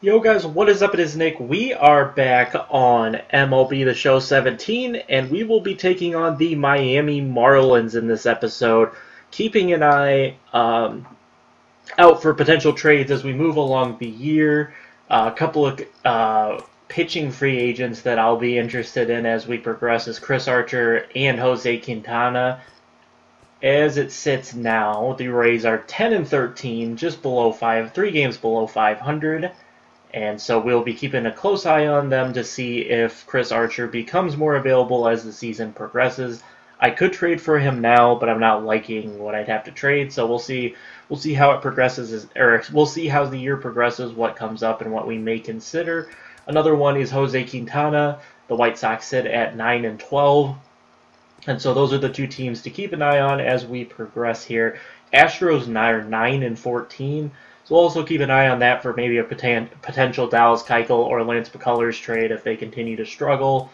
Yo guys, what is up? It is Nick. We are back on MLB The Show 17, and we will be taking on the Miami Marlins in this episode, keeping an eye out for potential trades as we move along the year. A couple of pitching free agents that I'll be interested in as we progress is Chris Archer and Jose Quintana. As it sits now, the Rays are 10-13, just below 3 games below 500. And so we'll be keeping a close eye on them to see if Chris Archer becomes more available as the season progresses. I could trade for him now, but I'm not liking what I'd have to trade. So we'll see how it progresses, or we'll see how the year progresses, what comes up, and what we may consider. Another one is Jose Quintana. The White Sox sit at 9-12. And so those are the two teams to keep an eye on as we progress here. Astros are 9-14. So we'll also keep an eye on that for maybe a potential Dallas Keuchel or Lance McCullers trade if they continue to struggle.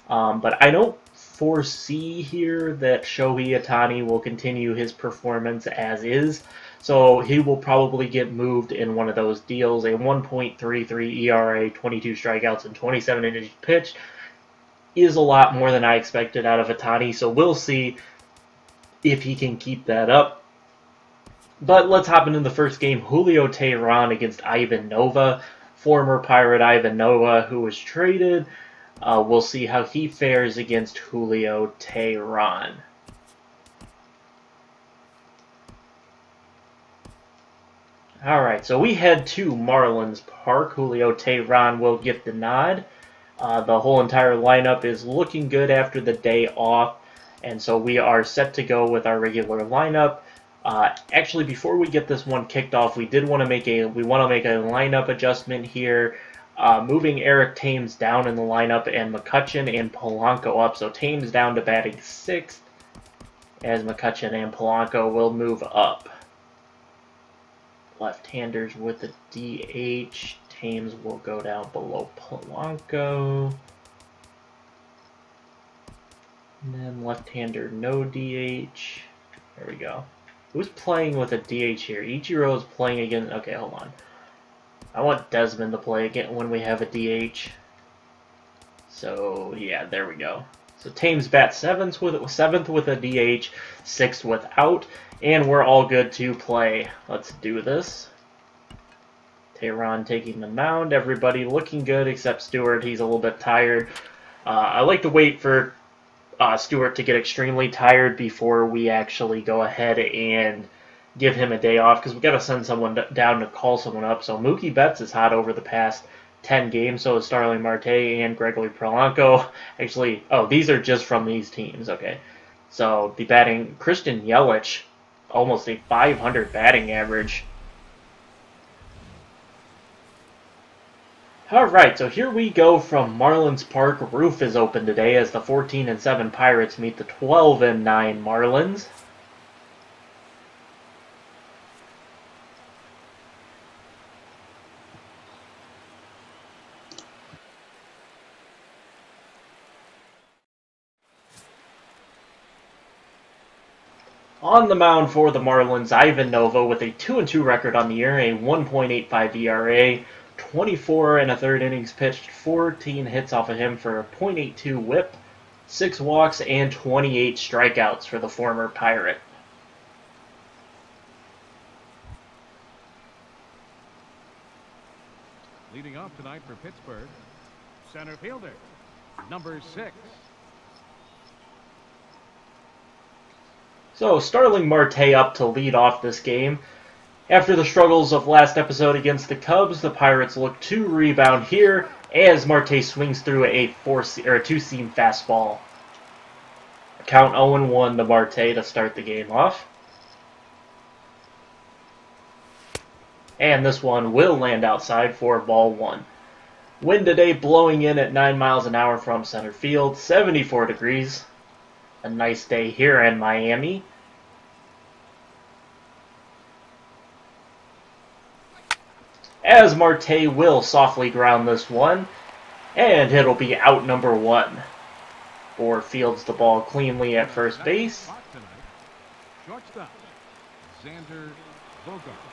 But I don't foresee here that Shohei Ohtani will continue his performance as is. So he will probably get moved in one of those deals. A 1.33 ERA, 22 strikeouts, and 27 innings pitched is a lot more than I expected out of Ohtani. So we'll see if he can keep that up. But let's hop into the first game. Julio Teheran against Ivan Nova. Former Pirate Ivan Nova, who was traded. We'll see how he fares against Julio Teheran. Alright, so we head to Marlins Park. Julio Teheran will get the nod. The whole entire lineup is looking good after the day off. And so we are set to go with our regular lineup. Actually, before we get this one kicked off, we want to make a lineup adjustment here, moving Eric Thames down in the lineup and McCutchen and Polanco up. So Thames down to batting 6th, as McCutchen and Polanco will move up. Left-handers with the DH. Thames will go down below Polanco. And then left-hander no DH. There we go. Who's playing with a DH here? Ichiro is playing again. Okay, hold on. I want Desmond to play again when we have a DH. So, yeah, there we go. So, Thames bats 7th with a DH, 6th without, and we're all good to play. Let's do this. Teheran taking the mound. Everybody looking good except Stewart. He's a little bit tired. I like to wait for Stewart to get extremely tired before we actually go ahead and give him a day off, because we've got to send someone down to call someone up. So Mookie Betts is hot over the past 10 games, so is Starling Marte and Gregory Polanco. Actually, these are just from these teams, okay. So the batting, Christian Yelich, almost a 500 batting average. Alright, so here we go from Marlins Park. Roof is open today as the 14-7 Pirates meet the 12-9 Marlins. On the mound for the Marlins, Ivan Nova with a 2-2 record on the year, a 1.85 ERA. 24 1/3 innings pitched, 14 hits off of him for a .82 whip, 6 walks, and 28 strikeouts for the former Pirate. Leading off tonight for Pittsburgh, center fielder, number 6. So, Starling Marte up to lead off this game. After the struggles of last episode against the Cubs, the Pirates look to rebound here as Marte swings through a 2-seam fastball. Count 0-1 to Marte to start the game off. And this one will land outside for ball 1. Wind today blowing in at 9 miles an hour from center field, 74 degrees. A nice day here in Miami. As Marte will softly ground this one, and it'll be out number 1. Or fields the ball cleanly at first base. Shortstop, Xander Bogaerts.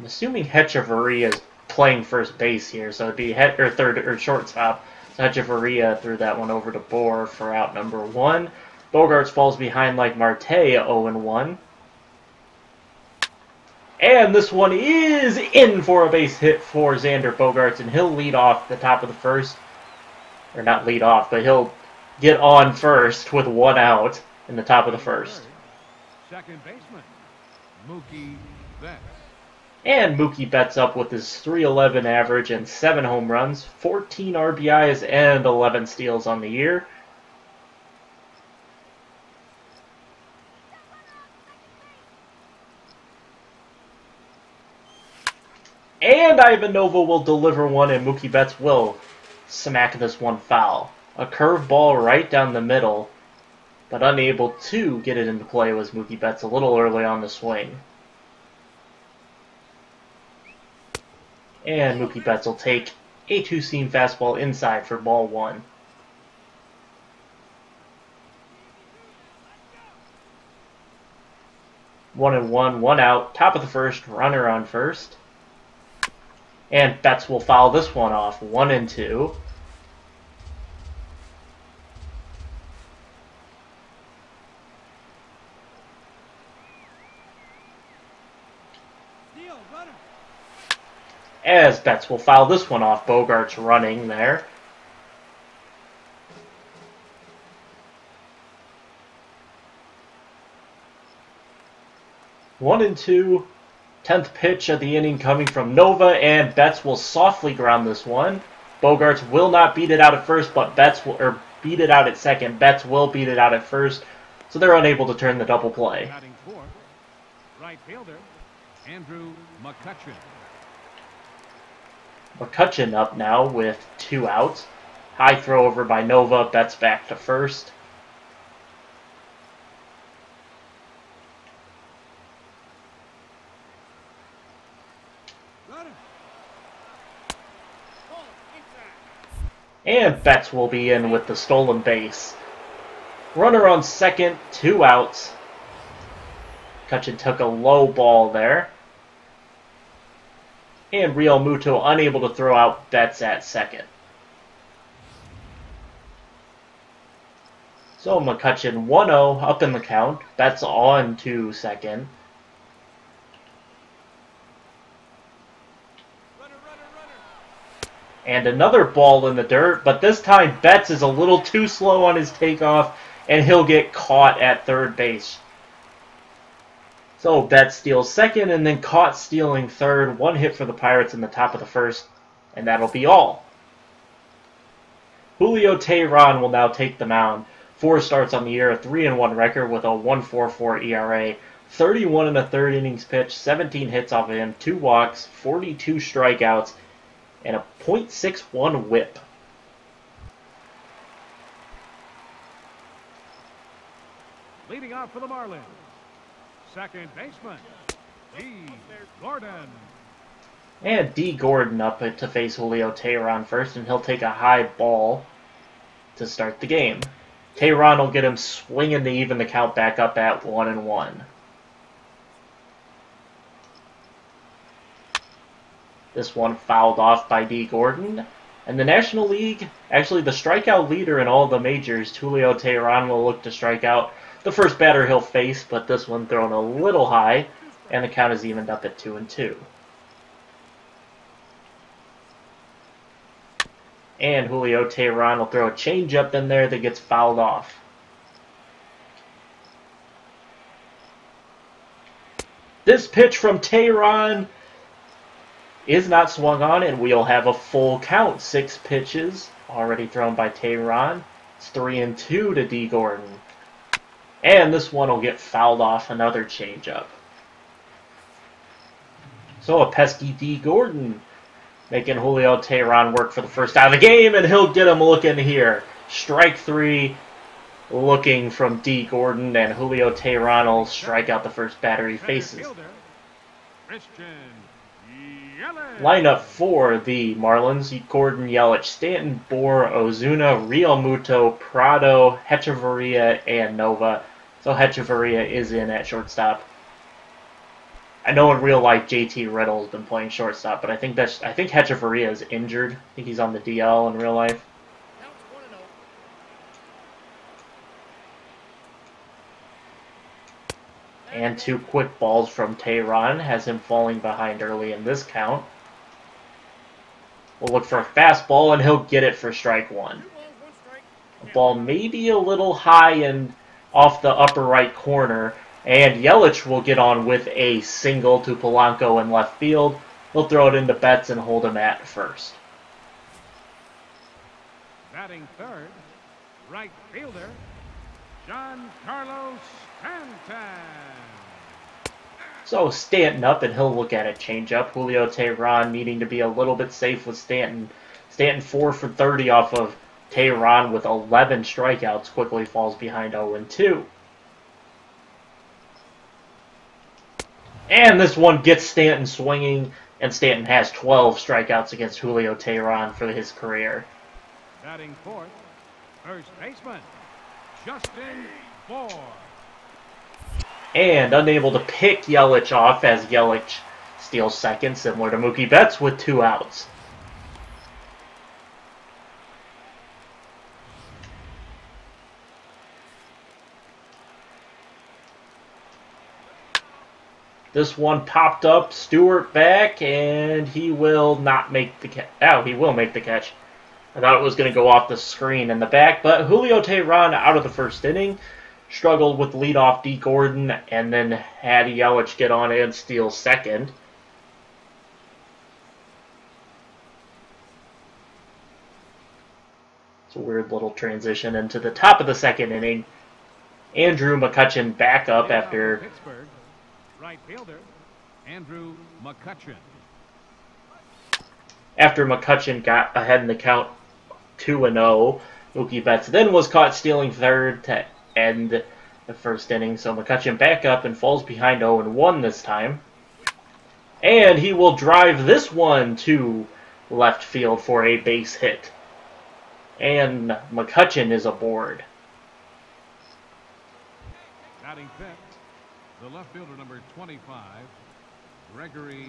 I'm assuming Hechavarria is playing first base here, so it'd be third or shortstop. So Hechavarria threw that one over to Bohr for out number 1. Bogaerts falls behind like Marte, 0-1. And this one is in for a base hit for Xander Bogaerts, and he'll lead off the top of the first. Or not lead off, but he'll get on first with 1 out in the top of the first. Second baseman, Mookie Betts. And Mookie Betts up with his .311 average and 7 home runs, 14 RBIs, and 11 steals on the year. And Ivan Nova will deliver one, and Mookie Betts will smack this one foul. A curveball right down the middle, but unable to get it into play was Mookie Betts a little early on the swing. And Mookie Betts will take a 2-seam fastball inside for ball 1. One and one, 1 out, top of the first, runner on first. And Betts will foul this one off, 1-2. As Betts will foul this one off, Bogaerts running there. One and two. 10th pitch of the inning coming from Nova, and Betts will softly ground this one. Bogaerts will not beat it out at first, but Betts will beat it out at second. Betts will beat it out at first, so they're unable to turn the double play. Batting fourth, right fielder, Andrew McCutchen. McCutchen up now with 2 outs. High throw over by Nova. Betts back to first. And Betts will be in with the stolen base. Runner on second, 2 outs. McCutchen took a low ball there. And Real Muto unable to throw out Betts at second. So McCutchen 1-0 up in the count. Betts on to second. And another ball in the dirt, but this time Betts is a little too slow on his takeoff, and he'll get caught at third base. So Betts steals second, and then caught stealing third. 1 hit for the Pirates in the top of the first, and that'll be all. Julio Teheran will now take the mound. 4 starts on the year, a 3-1 record with a 1.44 ERA. 31 1/3 innings pitched, 17 hits off of him, 2 walks, 42 strikeouts, and a .61 whip. Leading off for the Marlins, second baseman, D. Gordon. And D. Gordon up to face Julio Teheran first, and he'll take a high ball to start the game. Teheran will get him swinging to even the count back up at 1-1. This one fouled off by D. Gordon. And the National League, actually the strikeout leader in all the majors, Julio Teheran, will look to strike out the first batter he'll face, but this one thrown a little high, and the count is evened up at 2-2. And Julio Teheran will throw a changeup in there that gets fouled off. This pitch from Teheran is not swung on, and we'll have a full count. 6 pitches already thrown by Teheran. It's 3-2 to D. Gordon. And this one will get fouled off, another changeup. So a pesky D. Gordon making Julio Teheran work for the first out of the game, and he'll get him looking here. Strike 3 looking from D. Gordon, and Julio Teheran will strike out the first batter he faces. Lineup for the Marlins: Gordon, Yelich, Stanton, Bohr, Ozuna, Real Muto, Prado, Hechavarria, and Nova. So Hechavarria is in at shortstop. I know in real life JT Riddle has been playing shortstop, but I think Hechavarria is injured. I think he's on the DL in real life. And 2 quick balls from Tehran has him falling behind early in this count. We'll look for a fastball, and he'll get it for strike 1. The ball maybe a little high and off the upper right corner, and Yelich will get on with a single to Polanco in left field. He'll throw it into Betts and hold him at first. Batting third, right fielder, Giancarlo Stanton. So Stanton up, and he'll look at a changeup. Julio Tehran needing to be a little bit safe with Stanton. Stanton 4 for 30 off of Tehran with 11 strikeouts. Quickly falls behind 0-2. And this one gets Stanton swinging, and Stanton has 12 strikeouts against Julio Tehran for his career. Batting fourth, first baseman, Justin Bour. And unable to pick Yelich off as Yelich steals second, similar to Mookie Betts with 2 outs. This one popped up, Stewart back, and he will not make the catch. Oh, he will make the catch. I thought it was going to go off the screen in the back, but Julio Tehran out of the first inning. Struggled with leadoff D. Gordon, and then had Yelich get on and steal second. It's a weird little transition into the top of the second inning. Andrew McCutchen back up after Pittsburgh, right fielder, Andrew McCutchen. After McCutchen got ahead in the count 2-0. Mookie Betts then was caught stealing third to end the first inning, so McCutchen back up and falls behind 0-1 this time. And he will drive this one to left field for a base hit. And McCutchen is aboard. Batting fifth, the left fielder number 25, Gregory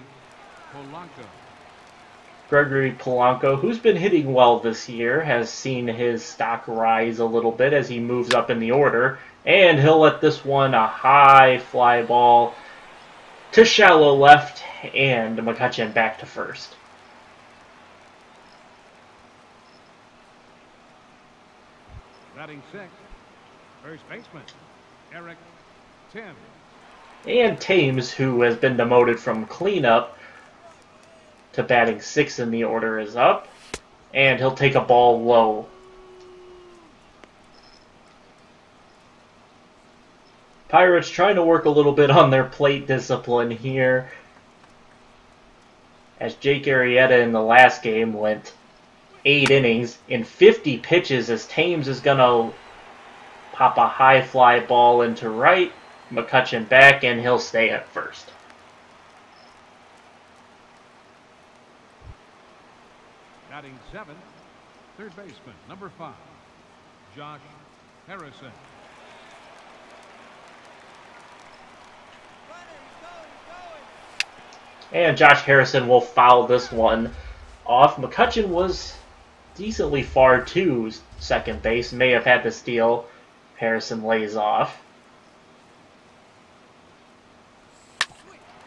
Polanco. Gregory Polanco, who's been hitting well this year, has seen his stock rise a little bit as he moves up in the order. And he'll let this one a high fly ball to shallow left, and McCutchen back to first. Batting sixth, first baseman, Eric Thames. And Thames, who has been demoted from cleanup to batting 6th in the order, is up. And he'll take a ball low. Pirates trying to work a little bit on their plate discipline here, as Jake Arrieta in the last game went 8 innings in 50 pitches, as Thames is going to pop a high fly ball into right. McCutchen back, and he'll stay at first. Batting seventh, third baseman, number 5, Josh Harrison. And Josh Harrison will foul this one off. McCutchen was decently far to second base, may have had the steal. Harrison lays off.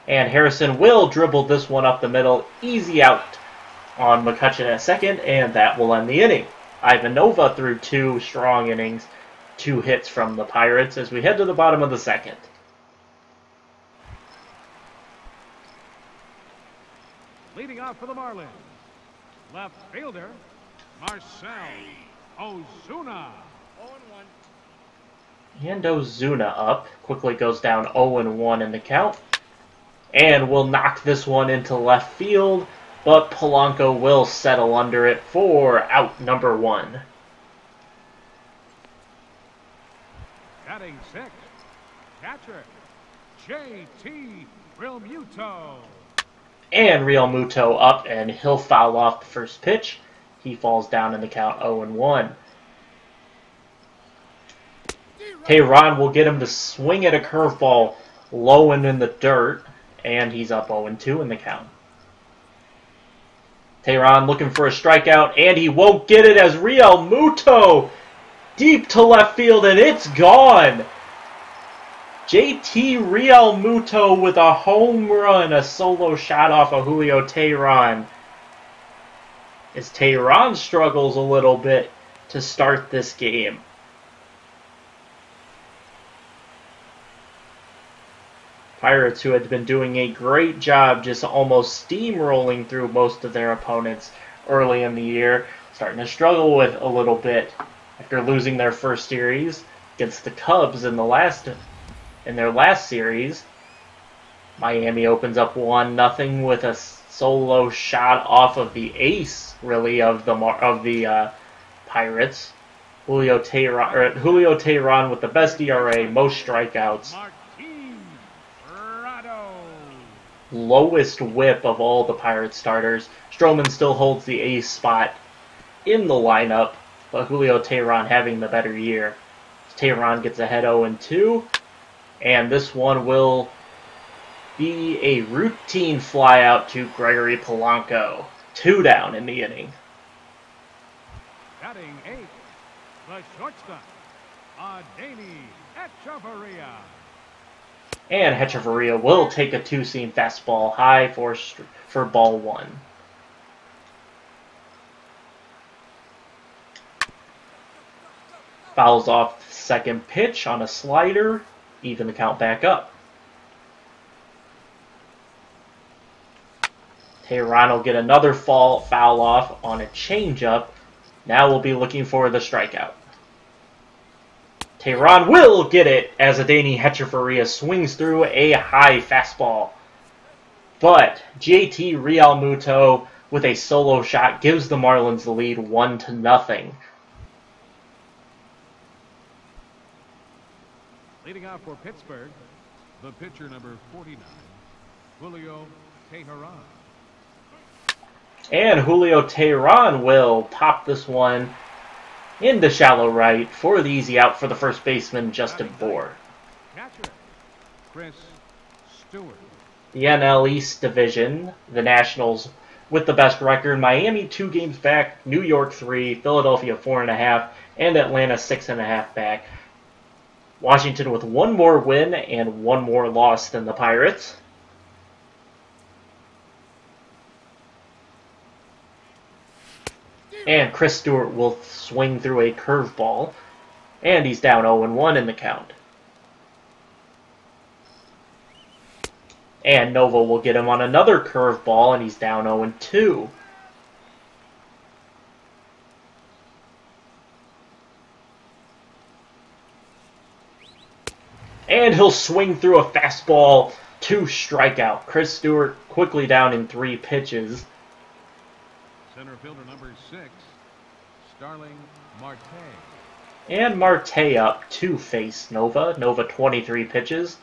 And Harrison will dribble this one up the middle. Easy out on McCutchen at second, and that will end the inning. Ivan Nova threw 2 strong innings, 2 hits from the Pirates as we head to the bottom of the second. Leading off for the Marlins, left fielder, Marcell Ozuna. 0-1. And Ozuna up. Quickly goes down 0-1 in the count. And will knock this one into left field, but Polanco will settle under it for out number 1. Batting sixth, catcher, J.T. Realmuto. And Real Muto up, and he'll foul off the first pitch. He falls down in the count 0-1. Tehran will get him to swing at a curveball low and in the dirt, And he's up 0-2 in the count. Tehran looking for a strikeout, and he won't get it as Real Muto deep to left field, and it's gone. JT Real Muto with a home run, a solo shot off of Julio Tehran. As Tehran struggles a little bit to start this game. Pirates, who had been doing a great job just almost steamrolling through most of their opponents early in the year, starting to struggle with a little bit after losing their first series against the Cubs in their last series. Miami opens up 1-0 with a solo shot off of the ace, really, of the Pirates. Julio Tehran with the best ERA, most strikeouts. Lowest whip of all the Pirates starters. Stroman still holds the ace spot in the lineup, but Julio Tehran having the better year. Tehran gets ahead 0-2, and this one will be a routine flyout to Gregory Polanco. 2 down in the inning. Batting 8, the shortstop, Adeiny Hechavarria. And Hechavarria will take a 2-seam fastball high for ball 1. Fouls off the second pitch on a slider, even the count back up. Tehran will get another foul off on a changeup. Now we'll be looking for the strikeout. Tehran will get it as Adeiny Hechavarria swings through a high fastball. But JT Real Muto with a solo shot gives the Marlins the lead 1-0. Leading off for Pittsburgh, the pitcher number 49, Julio Tehran. And Julio Tehran will pop this one into shallow right for the easy out for the first baseman, Justin Bour. Catcher, Chris Stewart. The NL East Division, the Nationals with the best record. Miami 2 games back, New York 3, Philadelphia 4.5, and Atlanta 6.5 back. Washington with 1 more win and 1 more loss than the Pirates. And Chris Stewart will swing through a curveball. And he's down 0-1 in the count. And Nova will get him on another curveball, and he's down 0-2. And he'll swing through a fastball to strikeout. Chris Stewart quickly down in 3 pitches. Center fielder number 6, Starling Marte. And Marte up to face Nova. Nova 23 pitches.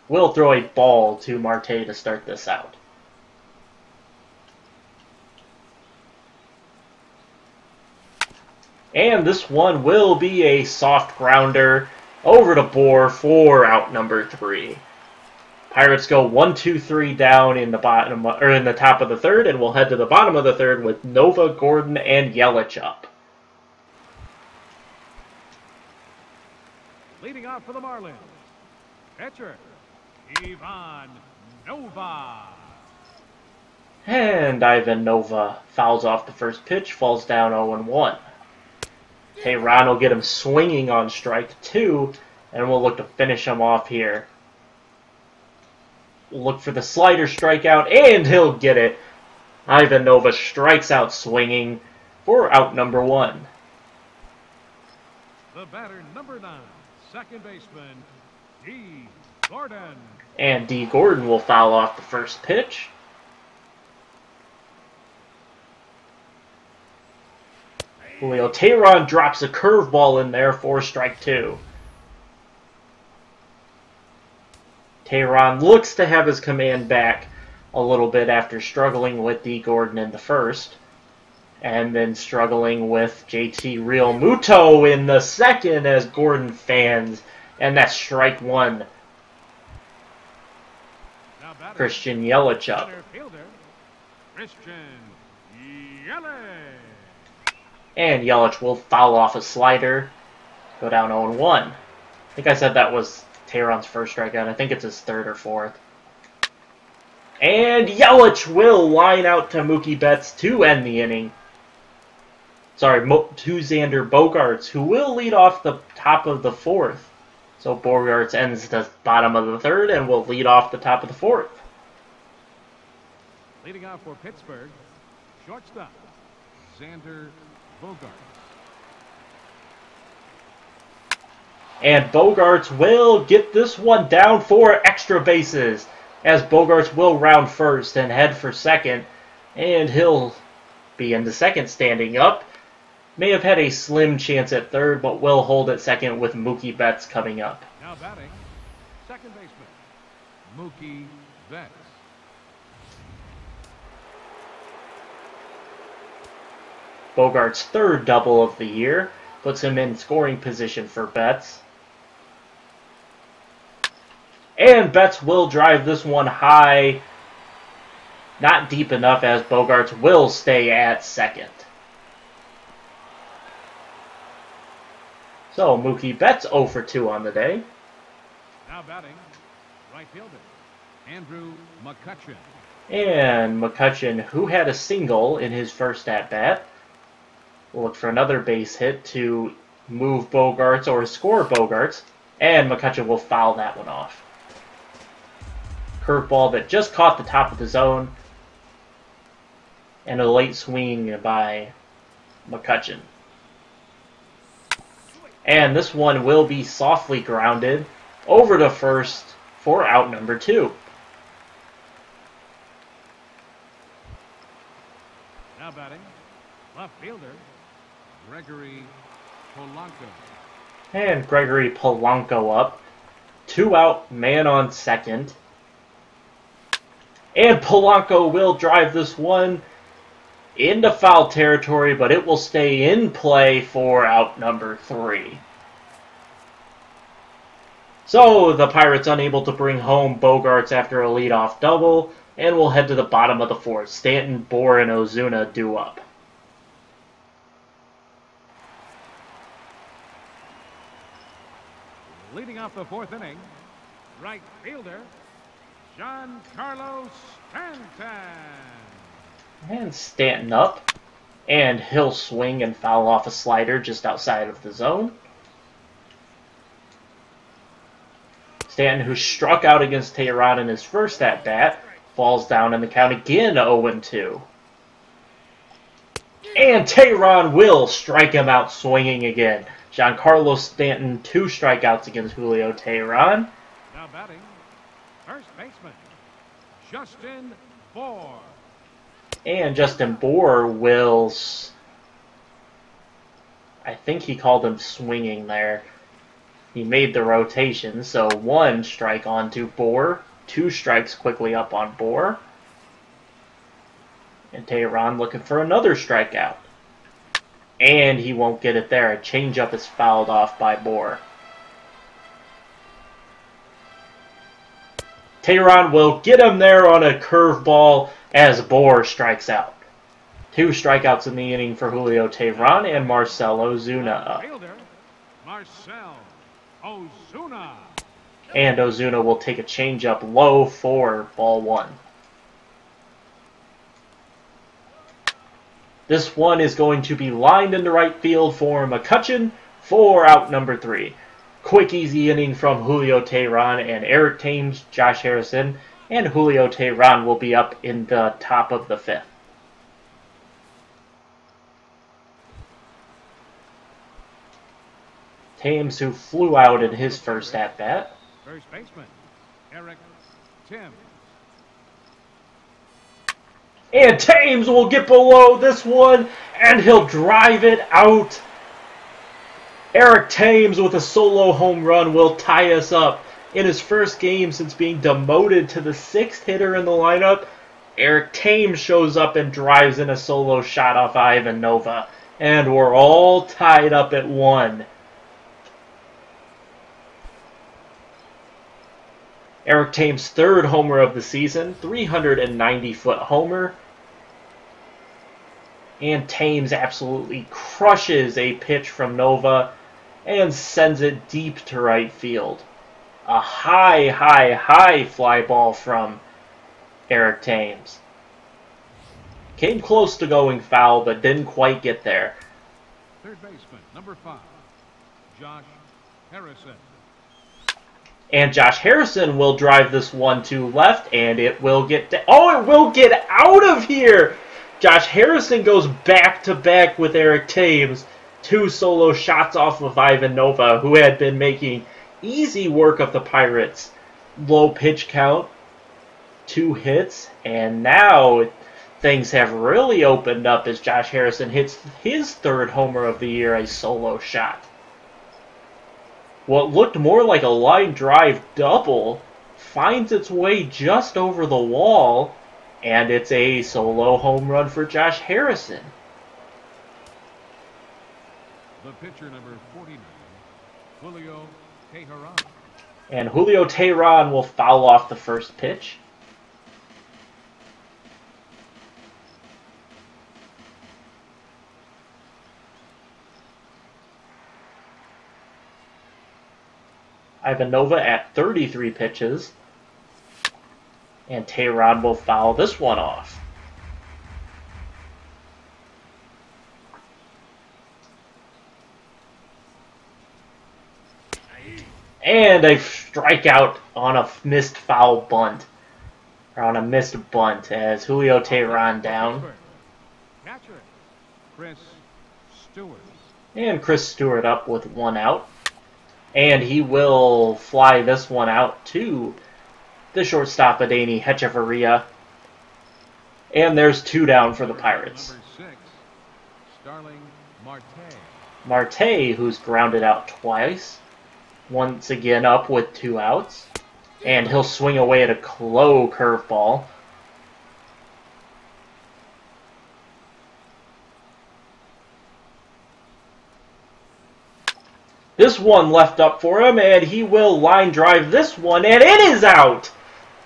We'll throw a ball to Marte to start this out. And this one will be a soft grounder over to Bour for out number 3. Pirates go 1-2-3 down in the bottom or in the top of the 3rd, and we'll head to the bottom of the 3rd with Nova, Gordon, and Yelich up. Leading off for the Marlins, pitcher Ivan Nova. And Ivan Nova fouls off the first pitch, falls down 0-1. Tehran will get him swinging on strike 2, and we'll look to finish him off here. We'll look for the slider strikeout, and he'll get it. Ivan Nova strikes out swinging for out number 1. The batter number 9, second baseman D. Gordon. And D. Gordon will foul off the first pitch. Julio Tehran drops a curveball in there for strike 2. Tehran looks to have his command back a little bit after struggling with D. Gordon in the first. And then struggling with JT Real Muto in the second as Gordon fans. And that's strike 1. Christian Yelich up. Center fielder, Christian Yelich. And Yelich will foul off a slider. Go down 0-1. I think I said that was Tehran's first strikeout. I think it's his third or fourth. And Yelich will line out to Mookie Betts to end the inning. Sorry, to Xander Bogaerts, who will lead off the top of the fourth. So Bogaerts ends the bottom of the third and will lead off the top of the fourth. Leading off for Pittsburgh, shortstop, Xander Bogaerts. And Bogaerts will get this one down for extra bases, as Bogaerts will round first and head for second, and he'll be in the second standing up. May have had a slim chance at third, but will hold at second with Mookie Betts coming up. Now batting, second baseman, Mookie Betts. Bogaerts' third double of the year puts him in scoring position for Betts. And Betts will drive this one high. Not deep enough, as Bogaerts will stay at second. So Mookie Betts 0 for 2 on the day. Now batting, right fielder, Andrew McCutchen. And McCutchen, who had a single in his first at-bat, will look for another base hit to move Bogaerts or score Bogaerts. And McCutchen will foul that one off. Curveball that just caught the top of the zone. And a late swing by McCutchen. And this one will be softly grounded over to first for out number 2. Now batting, left fielder, Gregory Polanco. And Gregory Polanco up. 2 out, man on second. And Polanco will drive this one into foul territory, but it will stay in play for out number 3. So the Pirates unable to bring home Bogaerts after a leadoff double, and will head to the bottom of the fourth. Stanton, Bohr, and Ozuna due up. Leading off the fourth inning, right fielder, Giancarlo Stanton. And Stanton up. And he'll swing and foul off a slider just outside of the zone. Stanton, who struck out against Tehran in his first at-bat, falls down in the count again, 0-2. And Tehran will strike him out swinging again. Giancarlo Stanton, 2 strikeouts against Julio Tehran. Now batting, first baseman, Justin Bohr. And Justin Bohr will, I think he called him swinging there. He made the rotation, so 1 strike onto Bohr, 2 strikes quickly up on Bohr. And Tehran looking for another strikeout. And he won't get it there. A changeup is fouled off by Bohr. Tehran will get him there on a curveball as Bohr strikes out. 2 strikeouts in the inning for Julio Tehran and Marcell Ozuna up. Fielder, Marcell Ozuna. And Ozuna will take a changeup low for ball 1. This one is going to be lined into right field for McCutchen for out number 3. Quick, easy inning from Julio Tehran and Eric Thames, Josh Harrison, and Julio Tehran will be up in the top of the 5th. Thames, who flew out in his first at-bat. First baseman, Eric Thames. And Thames will get below this one, and he'll drive it out. Eric Thames with a solo home run will tie us up. In his first game since being demoted to the 6th hitter in the lineup, Eric Thames shows up and drives in a solo shot off Ivan Nova. And we're all tied up at 1. Eric Thames' third homer of the season, 390-foot homer. And Thames absolutely crushes a pitch from Nova and sends it deep to right field. A high fly ball from Eric Thames. Came close to going foul, but didn't quite get there. Third baseman, number 5, Josh Harrison. And Josh Harrison will drive this one to left, and it will get... it will get out of here! Josh Harrison goes back-to-back with Eric Thames. 2 solo shots off of Ivan Nova, who had been making easy work of the Pirates. Low pitch count, 2 hits, and now things have really opened up as Josh Harrison hits his third homer of the year, a solo shot. What looked more like a line drive double finds its way just over the wall, and it's a solo home run for Josh Harrison. The pitcher, number 49, Julio Teheran. And Julio Teheran will foul off the first pitch. Ivan Nova at 33 pitches. And Teheran will foul this one off. And a strikeout on a missed foul bunt. Or on a missed bunt as Julio Teheran down. Catcher, Chris Stewart. And Chris Stewart up with 1 out. And he will fly this one out to the shortstop, Adeiny Hechavarria. And there's 2 down for the Pirates. Number 6, Starling Marte. Marte, who's grounded out twice. Once again up with 2 outs. And he'll swing away at a low curveball. This one left up for him, and he will line drive this one, and it is out!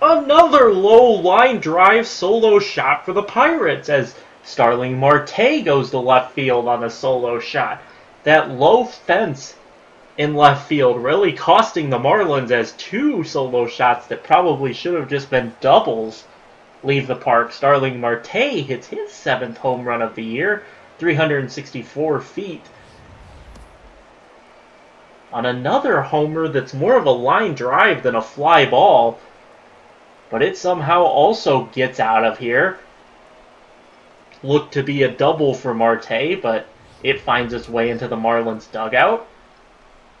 Another low line drive solo shot for the Pirates as Starling Marte goes to left field on a solo shot. That low fence in left field really costing the Marlins as 2 solo shots that probably should have just been doubles leave the park. Starling Marte hits his 7th home run of the year, 364 feet. On another homer that's more of a line drive than a fly ball. But it somehow also gets out of here. Looked to be a double for Marte, but it finds its way into the Marlins dugout.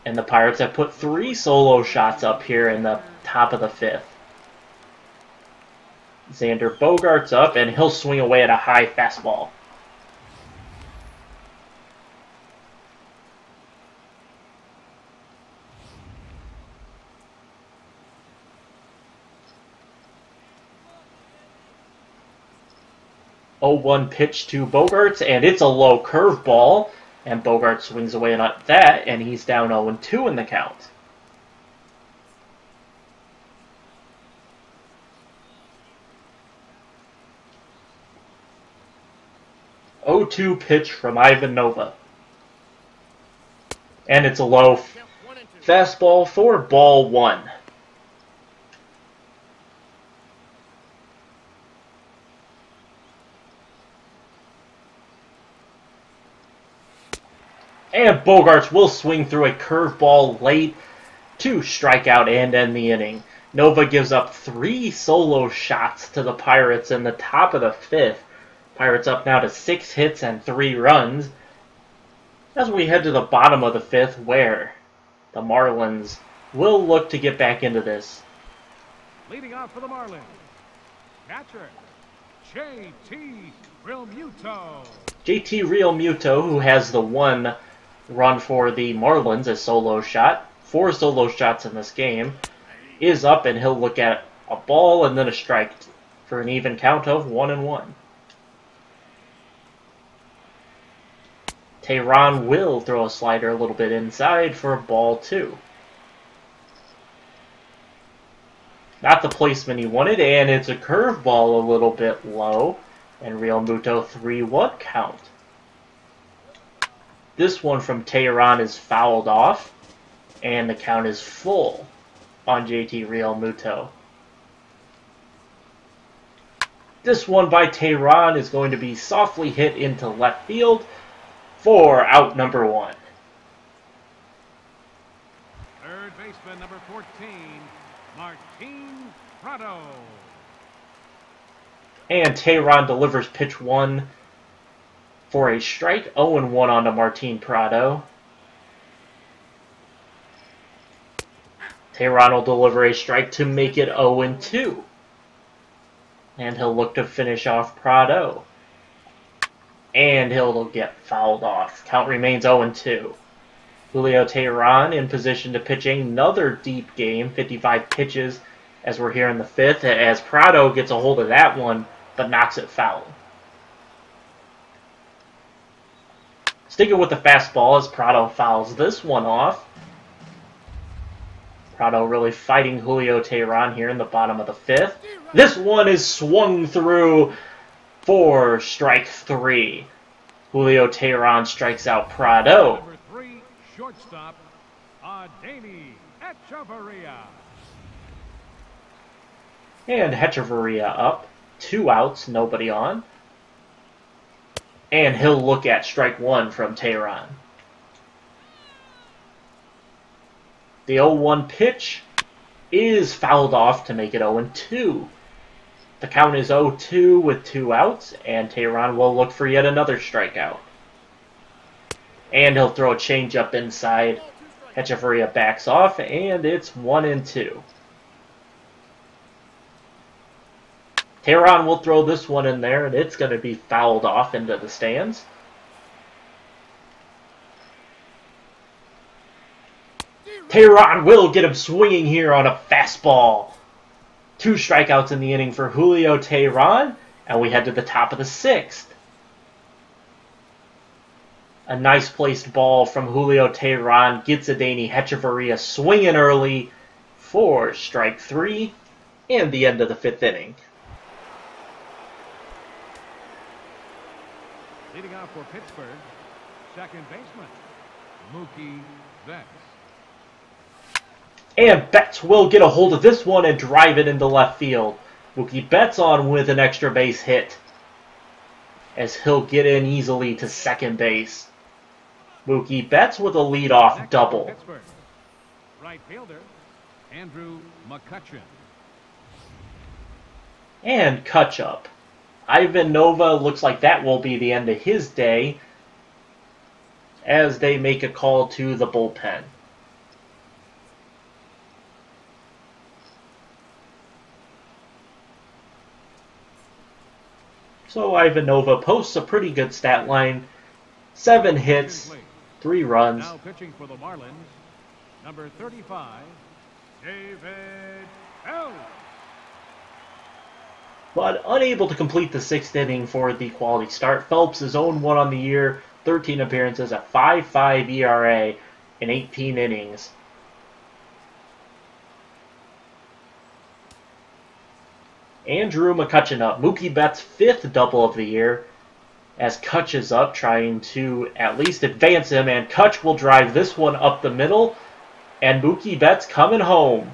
And the Pirates have put 3 solo shots up here in the top of the 5th. Xander Bogaerts up, and he'll swing away at a high fastball. Oh, 1 pitch to Bogaerts, and it's a low curveball. And Bogaerts swings away at that, and he's down 0-2 in the count. 0-2 pitch from Ivan Nova. And it's a low fastball for ball 1. And Bogaerts will swing through a curveball late to strike out and end the inning. Nova gives up 3 solo shots to the Pirates in the top of the 5th. Pirates up now to 6 hits and 3 runs. As we head to the bottom of the 5th, where the Marlins will look to get back into this. Leading off for the Marlins, catcher, JT Realmuto. JT Realmuto, who has the 1 run for the Marlins, a solo shot, 4 solo shots in this game, is up, and he'll look at a ball and then a strike for an even count of 1-1. Teheran will throw a slider a little bit inside for ball 2. Not the placement he wanted, and it's a curveball a little bit low. And Real Muto 3-1 count. This one from Tehran is fouled off, and the count is full on JT Real Muto. This one by Tehran is going to be softly hit into left field for out number 1. Third baseman number 14, Martin Prado. And Tehran delivers pitch 1 for a strike. 0-1 onto Martin Prado. Tehran will deliver a strike to make it 0-2. And he'll look to finish off Prado. And he'll get fouled off. Count remains 0-2. Julio Tehran in position to pitch another deep game, 55 pitches, as we're here in the 5th, as Prado gets a hold of that one, but knocks it foul. Sticking with the fastball as Prado fouls this one off. Prado really fighting Julio Tehran here in the bottom of the 5th. This one is swung through for strike 3. Julio Tehran strikes out Prado. Number 3, shortstop, Adeiny Echeverria. And Hecheverria up. 2 outs, nobody on. And he'll look at strike 1 from Tehran. The 0-1 pitch is fouled off to make it 0-2. The count is 0-2 with 2 outs, and Tehran will look for yet another strikeout. And he'll throw a changeup inside. Hecheverria backs off, and it's 1-2. Tehran will throw this one in there, and it's going to be fouled off into the stands. Tehran will get him swinging here on a fastball. 2 strikeouts in the inning for Julio Tehran, and we head to the top of the 6th. A nice placed ball from Julio Tehran gets Adeiny Hecheverria swinging early for strike 3 and the end of the 5th inning. Leading off for Pittsburgh, second baseman, Mookie Betts. And Betts will get a hold of this one and drive it into left field. Mookie Betts on with an extra base hit, as he'll get in easily to second base. Mookie Betts with a leadoff double. Pittsburgh, right fielder, Andrew McCutchen. And Kutchup. Ivan Nova looks like that will be the end of his day, as they make a call to the bullpen. So Ivan Nova posts a pretty good stat line. 7 hits, 3 runs. Now pitching for the Marlins, number 35, David L. But unable to complete the 6th inning for the quality start. Phelps is 0-1 on the year, 13 appearances, a 5.5 ERA in 18 innings. Andrew McCutchen up. Mookie Betts' 5th double of the year, as Kutch is up, trying to at least advance him, and Kutch will drive this one up the middle, and Mookie Betts coming home.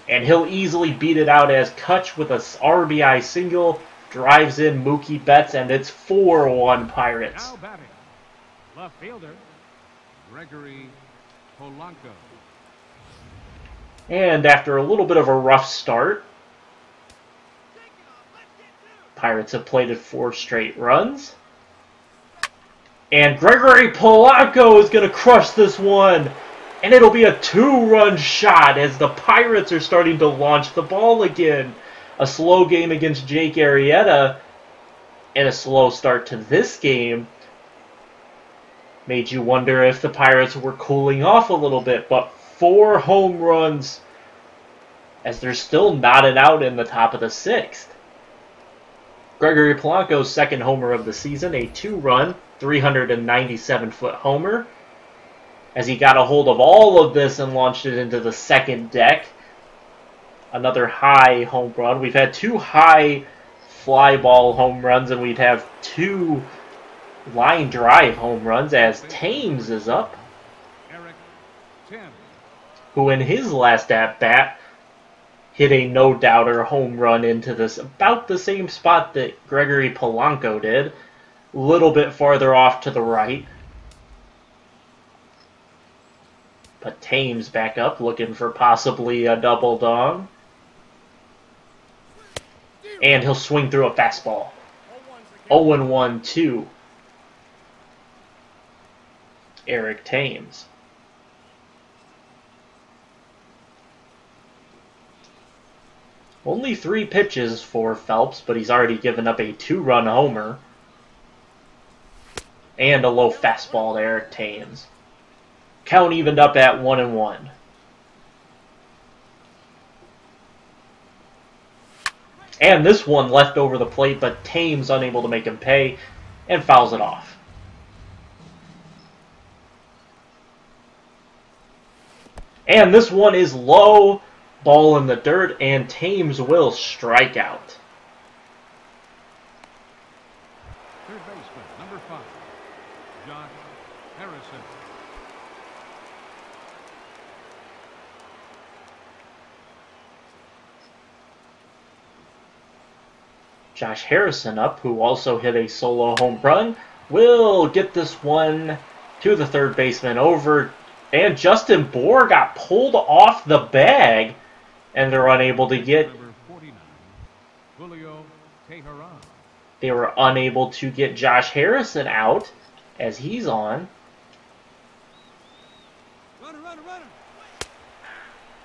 And he'll easily beat it out as Kutch with a RBI single drives in Mookie Betts, and it's 4-1 Pirates. Now batting, left fielder, Gregory Polanco. And after a little bit of a rough start, Pirates have plated 4 straight runs. And Gregory Polanco is going to crush this one. And it'll be a 2-run shot as the Pirates are starting to launch the ball again. A slow game against Jake Arrieta and a slow start to this game made you wonder if the Pirates were cooling off a little bit. But 4 home runs as they're still knotted out in the top of the 6th. Gregory Polanco's 2nd homer of the season, a 2-run, 397-foot homer, as he got a hold of all of this and launched it into the 2nd deck. another high home run. We've had 2 high fly ball home runs, and we'd have 2 line drive home runs as Thames is up, who in his last at-bat hit a no-doubter home run into this about the same spot that Gregory Polanco did, a little bit farther off to the right. But Thames back up, looking for possibly a double dong. And he'll swing through a fastball. 0-1 to Eric Thames. Only 3 pitches for Phelps, but he's already given up a 2-run homer. And a low fastball to Eric Thames. Count evened up at 1-1. And this one left over the plate, but Thames unable to make him pay and fouls it off. And this one is low, ball in the dirt, and Thames will strike out. Third baseman, number 5, Josh Harrison. Josh Harrison up, who also hit a solo home run, will get this one to the third baseman over, and Justin Bohr got pulled off the bag, and they're unable to get. Number 49, Julio Teheran. They were unable to get Josh Harrison out as he's on. Runner.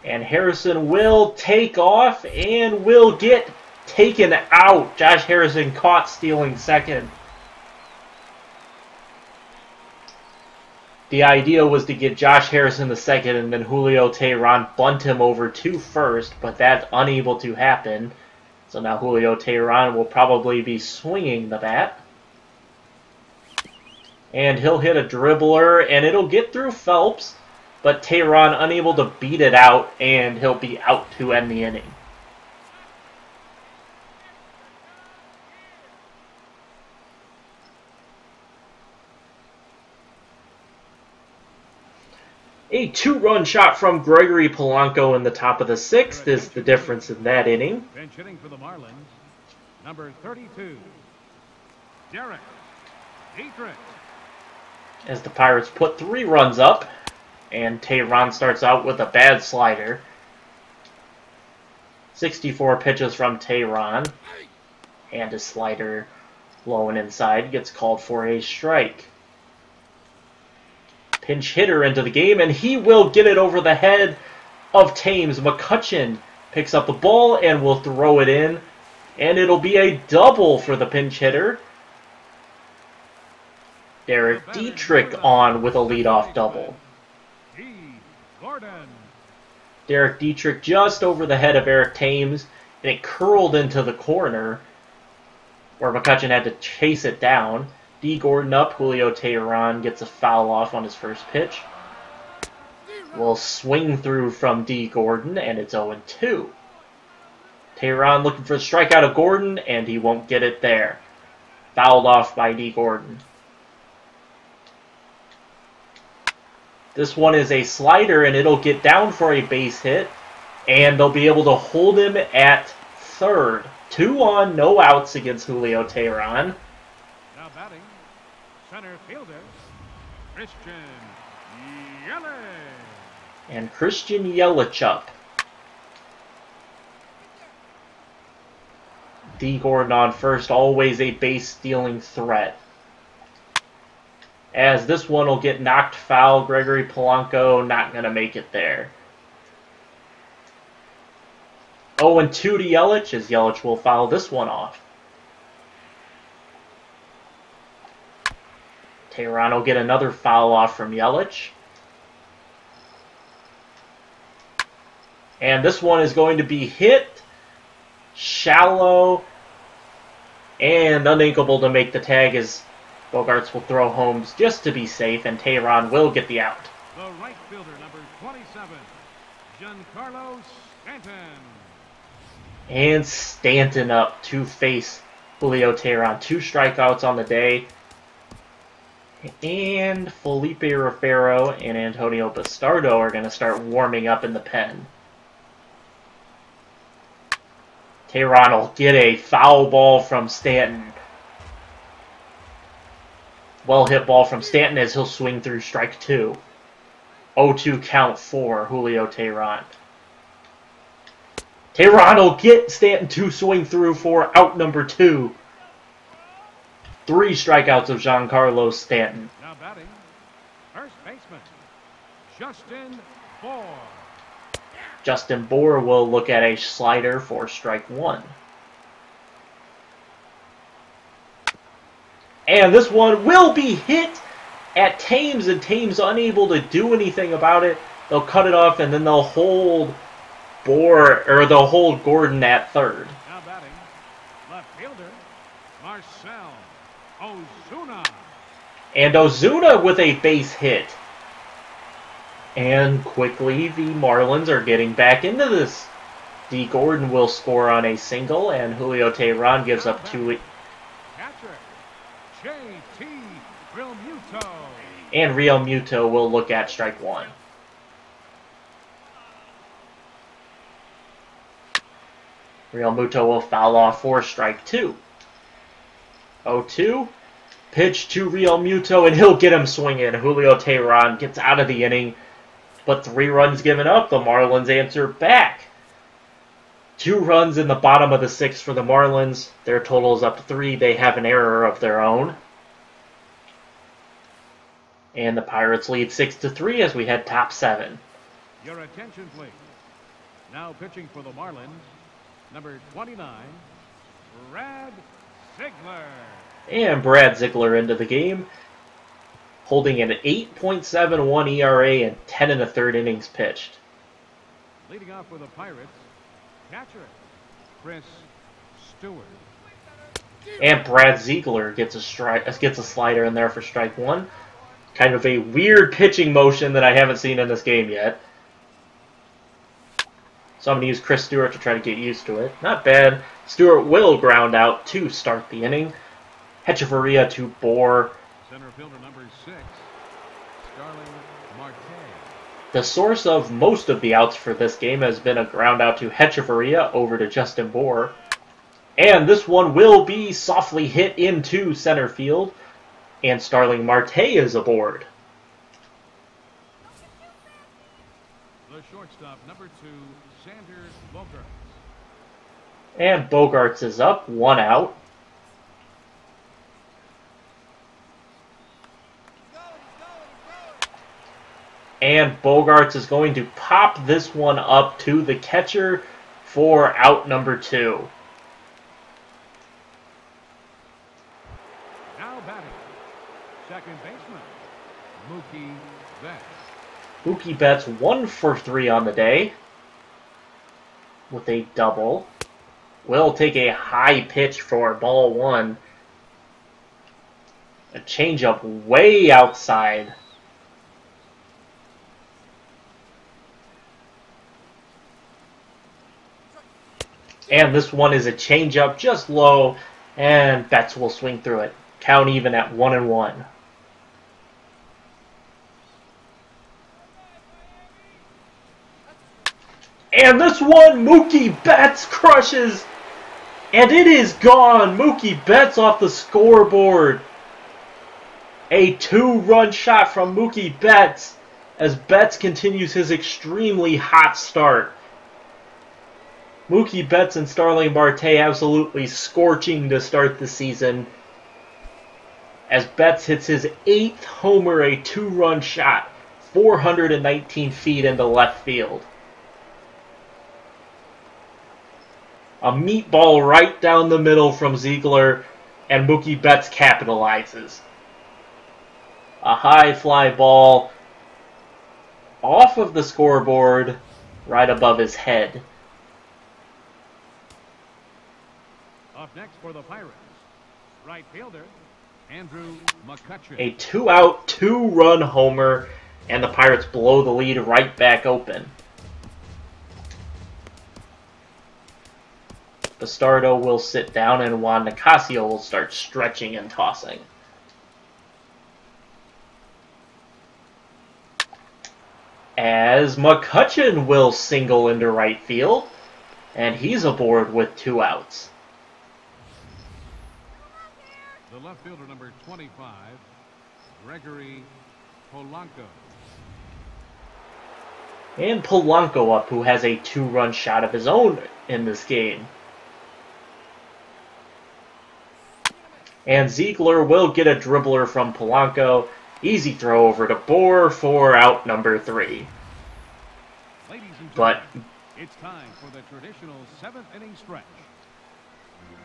And Harrison will take off and will get taken out. Josh Harrison caught stealing second. The idea was to get Josh Harrison to second and then Julio Teheran bunt him over to first, but that's unable to happen. So now Julio Teheran will probably be swinging the bat. And he'll hit a dribbler, and it'll get through Phelps, but Teheran unable to beat it out, and he'll be out to end the inning. A 2-run shot from Gregory Polanco in the top of the 6th is the difference in that inning. Bench hitting for the Marlins, number 32, Derek Dietrich. As the Pirates put 3 runs up, and Teheran starts out with a bad slider. 64 pitches from Teheran, and a slider low and inside gets called for a strike. Pinch hitter into the game, and he will get it over the head of Thames. McCutcheon picks up the ball and will throw it in, and it'll be a double for the pinch hitter. Derek Dietrich on with a leadoff double. Derek Dietrich just over the head of Eric Thames, and it curled into the corner, where McCutcheon had to chase it down. D. Gordon up, Julio Teheran gets a foul off on his first pitch. Will swing through from D. Gordon, and it's 0-2. Teheran looking for a strikeout of Gordon, and he won't get it there. Fouled off by D. Gordon. This one is a slider, and it'll get down for a base hit, and they'll be able to hold him at third. 2 on, no outs against Julio Teheran. Now batting, center fielder, Christian Yelich. And Christian Yelich up. D. Gordon on first, always a base-stealing threat. As this one will get knocked foul, Gregory Polanco not going to make it there. 0-2 to Yelich, as Yelich will foul this one off. Teheran will get another foul off from Yelich. And this one is going to be hit, shallow, and unable to make the tag as Bogarts will throw home just to be safe, and Teheran will get the out. The right fielder, number 27, Giancarlo Stanton. And Stanton up to face Julio Teheran. 2 strikeouts on the day. And Felipe Rivero and Antonio Bastardo are going to start warming up in the pen. Teheran will get a foul ball from Stanton. Well hit ball from Stanton as he'll swing through strike 2. 0-2 count for Julio Teheran. Teheran will get Stanton to swing through for out number 2. 3 strikeouts of Giancarlo Stanton. Now batting, first baseman, Justin Bour. Justin Bour will look at a slider for strike 1. And this one will be hit at Thames, and Thames unable to do anything about it. They'll cut it off, and then they'll hold they'll hold Gordon at third. Now batting, left fielder, Marcell Ozuna. And Ozuna with a base hit. And quickly, the Marlins are getting back into this. D. Gordon will score on a single, and Julio Teheran gives up 2. Catcher, J.T. Realmuto. And Realmuto will look at strike 1. Realmuto will foul off for strike 2. 0-2. Pitch to Realmuto, and he'll get him swinging. Julio Teheran gets out of the inning, but 3 runs given up. The Marlins answer back. 2 runs in the bottom of the 6th for the Marlins. Their total is up to 3. They have an error of their own. And the Pirates lead 6-3 as we head top 7. Your attention, please. Now pitching for the Marlins, number 29, Brad Ziegler. And Brad Ziegler into the game, holding an 8.71 ERA and 10 1/3 innings pitched. Leading off for the Pirates, catcher, Chris Stewart. And Brad Ziegler gets a slider in there for strike 1. Kind of a weird pitching motion that I haven't seen in this game yet. So I'm going to use Chris Stewart to try to get used to it. Not bad. Stewart will ground out to start the inning. Hechavarria to Bour. Center fielder number 6, Starling Marte. The source of most of the outs for this game has been a ground out to Hechavarria over to Justin Bour. And this one will be softly hit into center field. And Starling Marte is aboard. The shortstop, number 2, Xander Bogaerts. And Bogaerts is up, 1 out. And Bogaerts is going to pop this one up to the catcher for out number 2. Now batting, second baseman, Mookie Betts. Mookie Betts 1 for 3 on the day with a double. Will take a high pitch for ball 1. A changeup way outside. And this one is a changeup just low, and Betts will swing through it. Count even at 1-1. And this one, Mookie Betts crushes. And it is gone. Mookie Betts off the scoreboard. A 2-run shot from Mookie Betts as Betts continues his extremely hot start. Mookie Betts and Starling Marte absolutely scorching to start the season as Betts hits his 8th homer, a 2-run shot, 419 feet into left field. A meatball right down the middle from Ziegler, and Mookie Betts capitalizes. A high fly ball off of the scoreboard right above his head. Up next for the Pirates, right fielder, Andrew McCutcheon. A 2-out, 2-run homer, and the Pirates blow the lead right back open. Bastardo will sit down, and Juan Nicasio will start stretching and tossing. As McCutchen will single into right field, and he's aboard with 2 outs. The left fielder, number 25, Gregory Polanco. And Polanco up, who has a 2-run shot of his own in this game. And Ziegler will get a dribbler from Polanco. Easy throw over to Bohr for out number 3. But it's time for the traditional 7th inning stretch.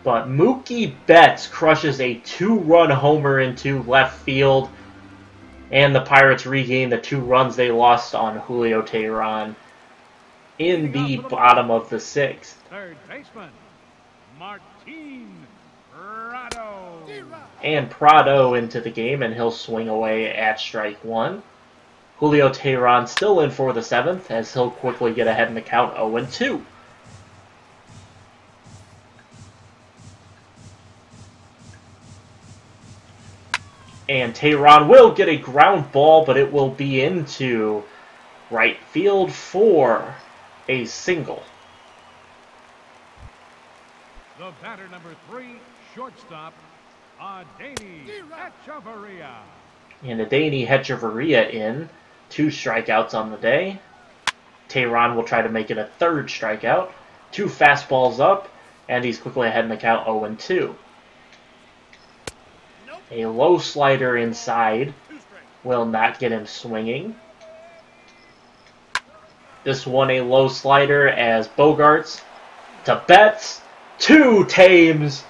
But Mookie Betts crushes a 2-run homer into left field, and the Pirates regain the 2 runs they lost on Julio Teheran in the bottom of the 6th. Third baseman, Martin Prado. And Prado into the game, and he'll swing away at strike 1. Julio Teheran still in for the 7th, as he'll quickly get ahead in the count 0-2. And Teheran will get a ground ball, but it will be into right field for a single. The batter, number 3, shortstop, Adeiny Hechavarria. And Adeiny Hechavarria in. 2 strikeouts on the day. Teheran will try to make it a 3rd strikeout. 2 fastballs up, and he's quickly ahead in the count 0-2. A low slider inside will not get him swinging. This one a low slider as Bogarts to Betts. 2 Thames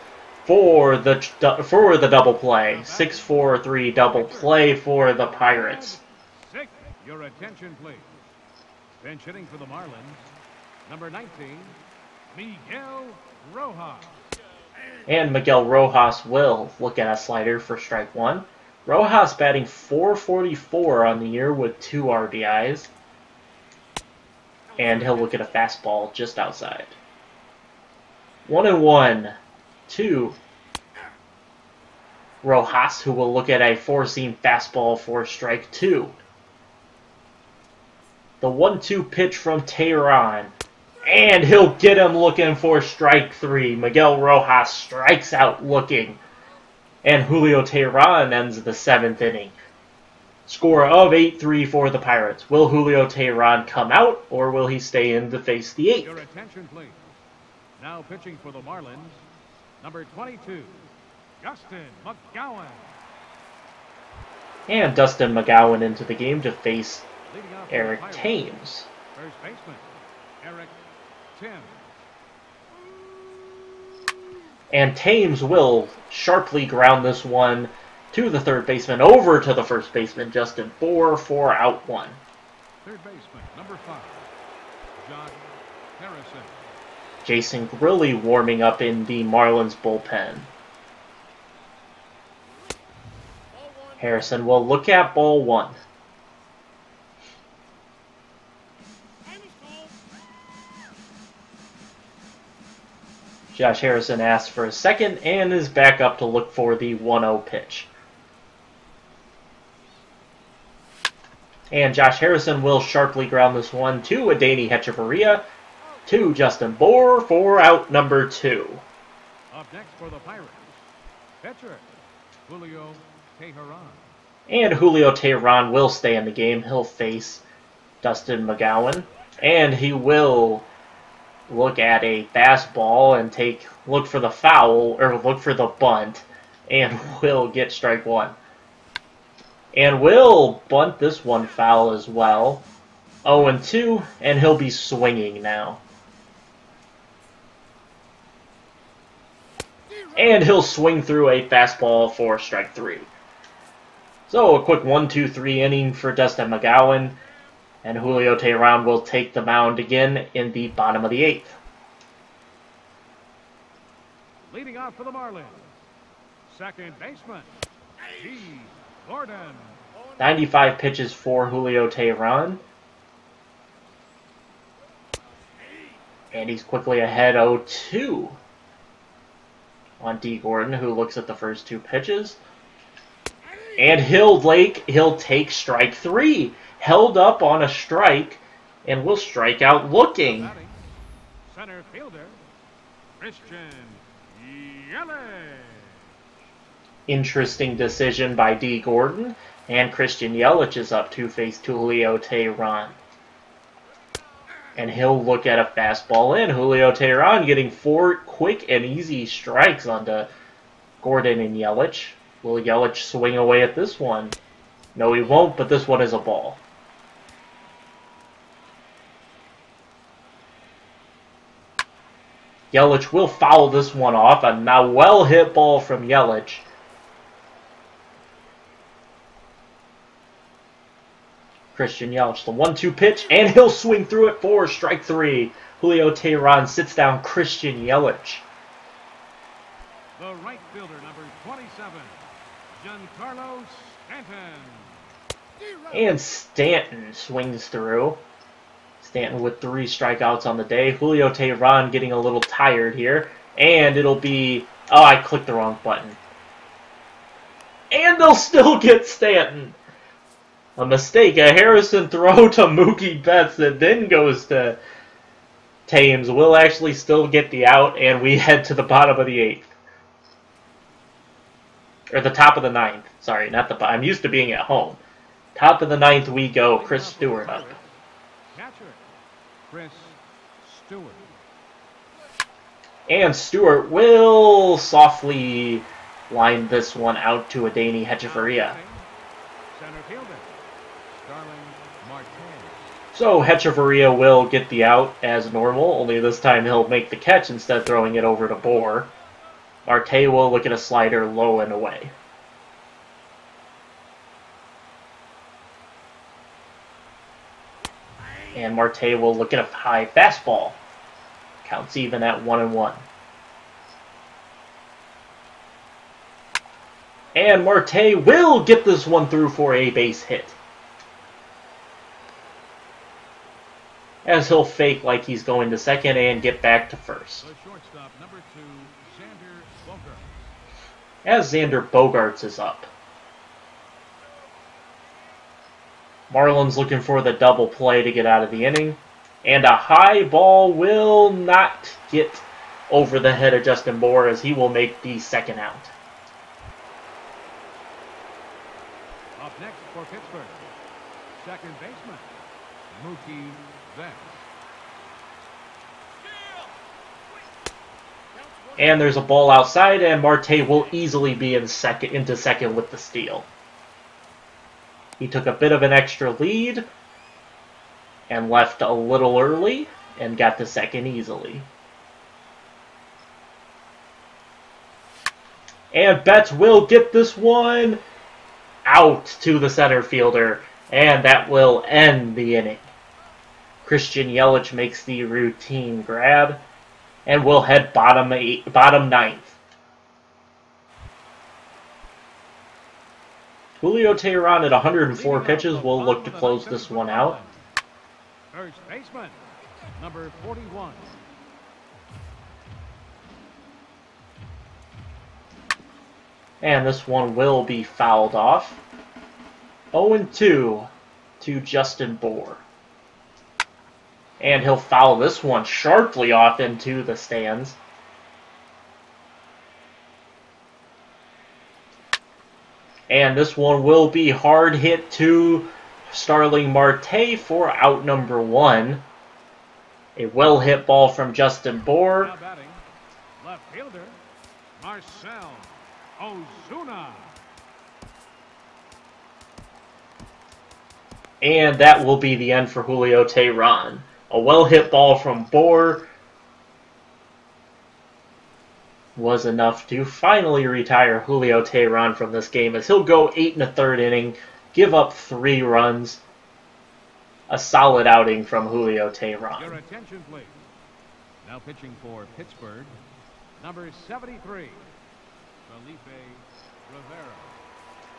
for the double play. 6-4-3 double play for the Pirates. Your attention, please. Bench hitting for the Marlins, number 19, Miguel Rojas. And Miguel Rojas will look at a slider for strike 1. Rojas batting .444 on the year with 2 RBIs. And he'll look at a fastball just outside. 1-1 to Rojas, who will look at a 4-seam fastball for strike 2. The 1-2 pitch from Teheran. And he'll get him looking for strike 3. Miguel Rojas strikes out looking. And Julio Teheran ends the 7th inning. Score of 8-3 for the Pirates. Will Julio Teheran come out, or will he stay in to face the 8th? Your attention, please. Now pitching for the Marlins, number 22, Dustin McGowan. And Dustin McGowan into the game to face Eric Thames. First baseman, Eric Tim. And Thames will sharply ground this one to the 3rd baseman, over to the 1st baseman, Justin Bohr, for out 1. Third baseman, number 5, Josh Harrison. Jason Grilli warming up in the Marlins bullpen. Harrison will look at ball 1. Josh Harrison asks for a second and is back up to look for the 1-0 pitch. And Josh Harrison will sharply ground this one to Adeiny Hechavarria, to Justin Bohr for out number 2. Up next for the Pirates, pitcher Julio Teheran. And Julio Teheran will stay in the game. He'll face Dustin McGowan, and he will look at a fastball and look for the foul, or look for the bunt, and will get strike 1. And will bunt this one foul as well. 0-2, and he'll be swinging now. And he'll swing through a fastball for strike 3. So a quick 1-2-3 inning for Dustin McGowan. And Julio Teheran will take the mound again in the bottom of the 8th. Leading off for the Marlins, second baseman, G. Gordon. 95 pitches for Julio Teheran. And he's quickly ahead 0-2. on D. Gordon, who looks at the first two pitches. And he'll take strike three. Held up on a strike, and will strike out looking. Center fielder, Christian Yelich. Interesting decision by D. Gordon, and Christian Yelich is up to face Julio Teheran. And he'll look at a fastball in. Julio Teheran getting 4 quick and easy strikes onto Gordon and Yelich. Will Yelich swing away at this one? No, he won't, but this one is a ball. Yelich will foul this one off. A now well-hit ball from Yelich. Christian Yelich, the 1-2 pitch, and he'll swing through it for strike 3. Julio Teheran sits down Christian Yelich. The right fielder, number 27, Giancarlo Stanton. And Stanton swings through. Stanton with 3 strikeouts on the day. Julio Teheran getting a little tired here. And it'll be... Oh, I clicked the wrong button. And they'll still get Stanton. A mistake. A Harrison throw to Mookie Betts that then goes to Thames will actually still get the out. And we head to the bottom of the 8th. Or the top of the 9th. Sorry, not the bottom. I'm used to being at home. Top of the 9th we go. Chris Stewart up. Catcher, Chris Stewart. And Stewart will softly line this one out to Adeiny Hechavarria. Center fielder, Starling Marte. So Hechavarria will get the out as normal, only this time he'll make the catch instead of throwing it over to Bohr. Marte will look at a slider low and away. And Marte will look at a high fastball. Counts even at 1-1. And Marte will get this one through for a base hit. As he'll fake like he's going to second and get back to first. The shortstop, number 2, Xander Bogaerts. As Xander Bogaerts is up. Marlins looking for the double play to get out of the inning. And a high ball will not get over the head of Justin Bohr as he will make the second out. Up next for Pittsburgh, second baseman, Mookie Betts. And there's a ball outside, and Marte will easily be into second with the steal. He took a bit of an extra lead and left a little early and got to second easily. And Betts will get this one out to the center fielder, and that will end the inning. Christian Yelich makes the routine grab, and we'll head bottom 9th. Julio Teheran at 104 pitches will look to close this one out. First baseman, number 41. And this one will be fouled off. 0-2 to Justin Bohr. And he'll foul this one sharply off into the stands. And this one will be hard hit to Starling Marte for out number 1. A well-hit ball from Justin Bohr. Now batting, left fielder, Marcell Ozuna. And that will be the end for Julio Teheran. A well-hit ball from Bohr was enough to finally retire Julio Teheran from this game, as he'll go 8 1/3 inning, give up 3 runs. A solid outing from Julio Your Teheran. attention, please. Now pitching for Pittsburgh, number 73, Felipe Rivera.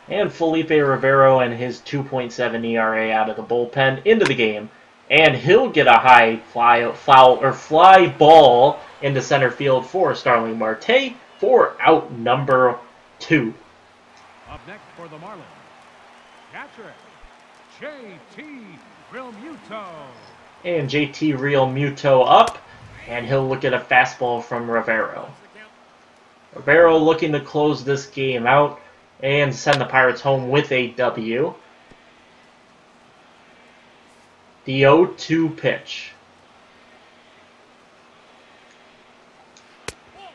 And Felipe Rivero and his 2.7 ERA out of the bullpen into the game. And he'll get a high fly ball into center field for Starling Marte, for out number 2. Up next for the Marlins, catcher, J.T. Realmuto. And JT Realmuto up, and he'll look at a fastball from Rivero. Rivero looking to close this game out and send the Pirates home with a W. The 0-2 pitch.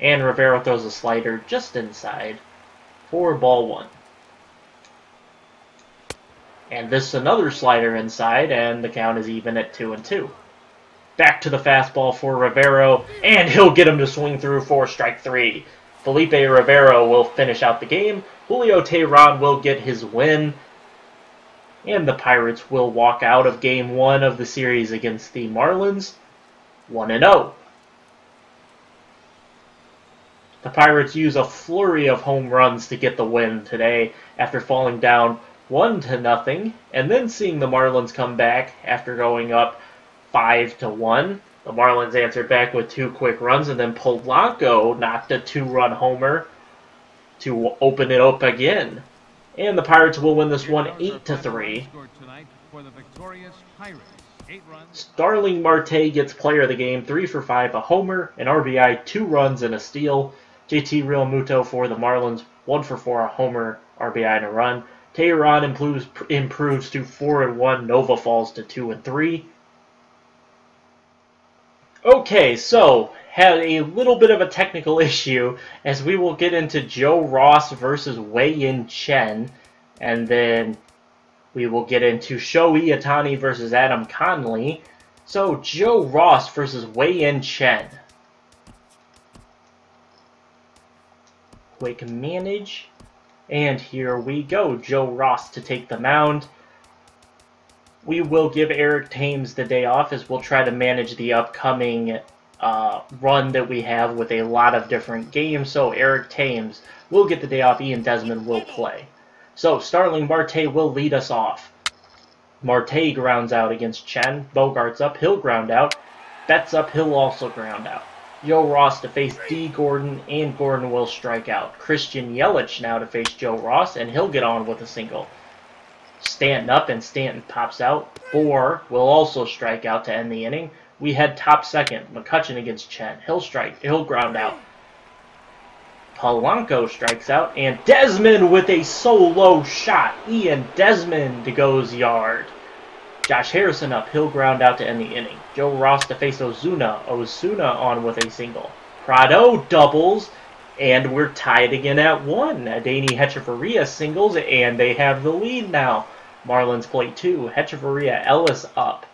And Rivero throws a slider just inside for ball 1. And this is another slider inside, and the count is even at 2-2. Back to the fastball for Rivero, and he'll get him to swing through for strike 3. Felipe Rivero will finish out the game. Julio Teheran will get his win. And the Pirates will walk out of Game 1 of the series against the Marlins 1-0. The Pirates use a flurry of home runs to get the win today after falling down 1-0, and then seeing the Marlins come back after going up 5-1. The Marlins answered back with 2 quick runs, and then Polanco knocked a 2-run homer to open it up again. And the Pirates will win this one 8-3. Starling Marte gets player of the game, 3 for 5, a homer, an RBI, 2 runs, and a steal. JT Realmuto for the Marlins, 1 for 4, a homer, RBI, and a run. Teheran improves to 4-1. Nova falls to 2-3. Okay, so had a little bit of a technical issue as we will get into Joe Ross versus Wei-Yin Chen, and then we will get into Shohei Ohtani versus Adam Conley. So Joe Ross versus Wei-Yin Chen. Quick manage. And here we go. Joe Ross to take the mound. We will give Eric Thames the day off as we'll try to manage the upcoming run that we have with a lot of different games. So Eric Thames will get the day off. Ian Desmond will play. So Starling Marte will lead us off. Marte grounds out against Chen. Bogart's up. He'll ground out. Betts up. He'll also ground out. Joe Ross to face D. Gordon, and Gordon will strike out. Christian Yelich now to face Joe Ross, and he'll get on with a single. Stanton up, and Stanton pops out. Bohr will also strike out to end the inning. We head top second. McCutchen against Chen. He'll ground out. Polanco strikes out, and Desmond with a solo shot. Ian Desmond goes yard. Josh Harrison up. He'll ground out to end the inning. Joe Ross to face Ozuna. Ozuna on with a single. Prado doubles, and we're tied again at 1. Adeiny Hechavarria singles, and they have the lead now. Marlins play 2. Hechavarria Ellis up,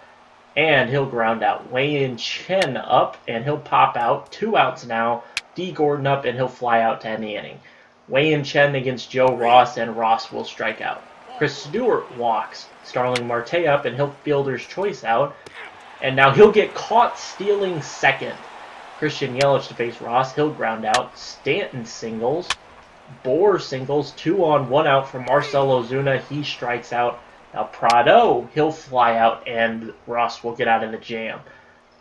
and he'll ground out. Wei-Yin Chen up, and he'll pop out. 2 outs now. D. Gordon up, and he'll fly out to end the inning. Wei-Yin Chen against Joe Ross, and Ross will strike out. Chris Stewart walks. Starling Marte up, and he'll fielder's choice out. And now he'll get caught stealing second. Christian Yelich to face Ross. He'll ground out. Stanton singles. Bohr singles. 2 on, 1 out for Marcell Ozuna. He strikes out. Now Prado, he'll fly out, and Ross will get out of the jam.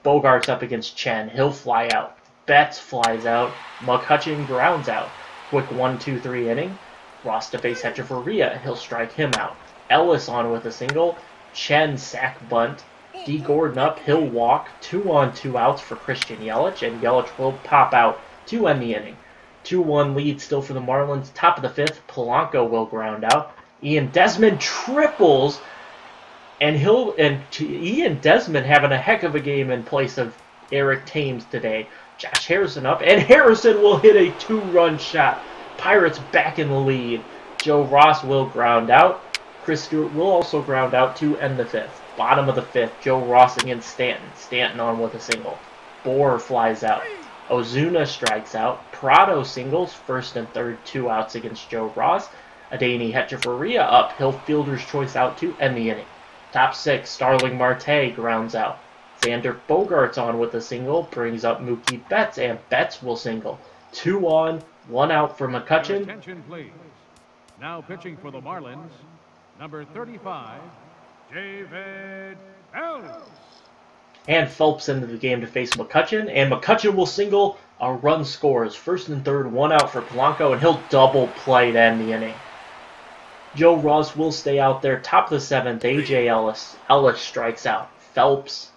Bogart's up against Chen. He'll fly out. Betts flies out. McCutchen grounds out. Quick 1-2-3 inning. Ross to face Hechavarria. He'll strike him out. Ellis on with a single. Chen sack bunt. D. Gordon up. He'll walk. 2 on, 2 outs for Christian Yelich, and Yelich will pop out to end the inning. 2-1 lead still for the Marlins. Top of the 5th. Polanco will ground out. Ian Desmond triples, and Ian Desmond having a heck of a game in place of Eric Thames today. Josh Harrison up, and Harrison will hit a 2-run shot. Pirates back in the lead. Joe Ross will ground out. Chris Stewart will also ground out to end the 5th. Bottom of the 5th, Joe Ross against Stanton. Stanton on with a single. Bohr flies out. Ozuna strikes out. Prado singles, 1st and 3rd, 2 outs against Joe Ross. Adeiny Hechavarria up. He'll fielder's choice out to end the inning. Top 6, Starling Marte grounds out. Xander Bogaerts on with a single, brings up Mookie Betts, and Betts will single. 2 on, 1 out for McCutchen. Attention, please. Now pitching for the Marlins, number 35, David Phelps. And Phelps into the game to face McCutchen, and McCutchen will single A run scores. First and third, one out for Polanco, and he'll double play to end the inning. Joe Ross will stay out there. Top of the seventh, A.J. Ellis. Ellis strikes out. Phelps.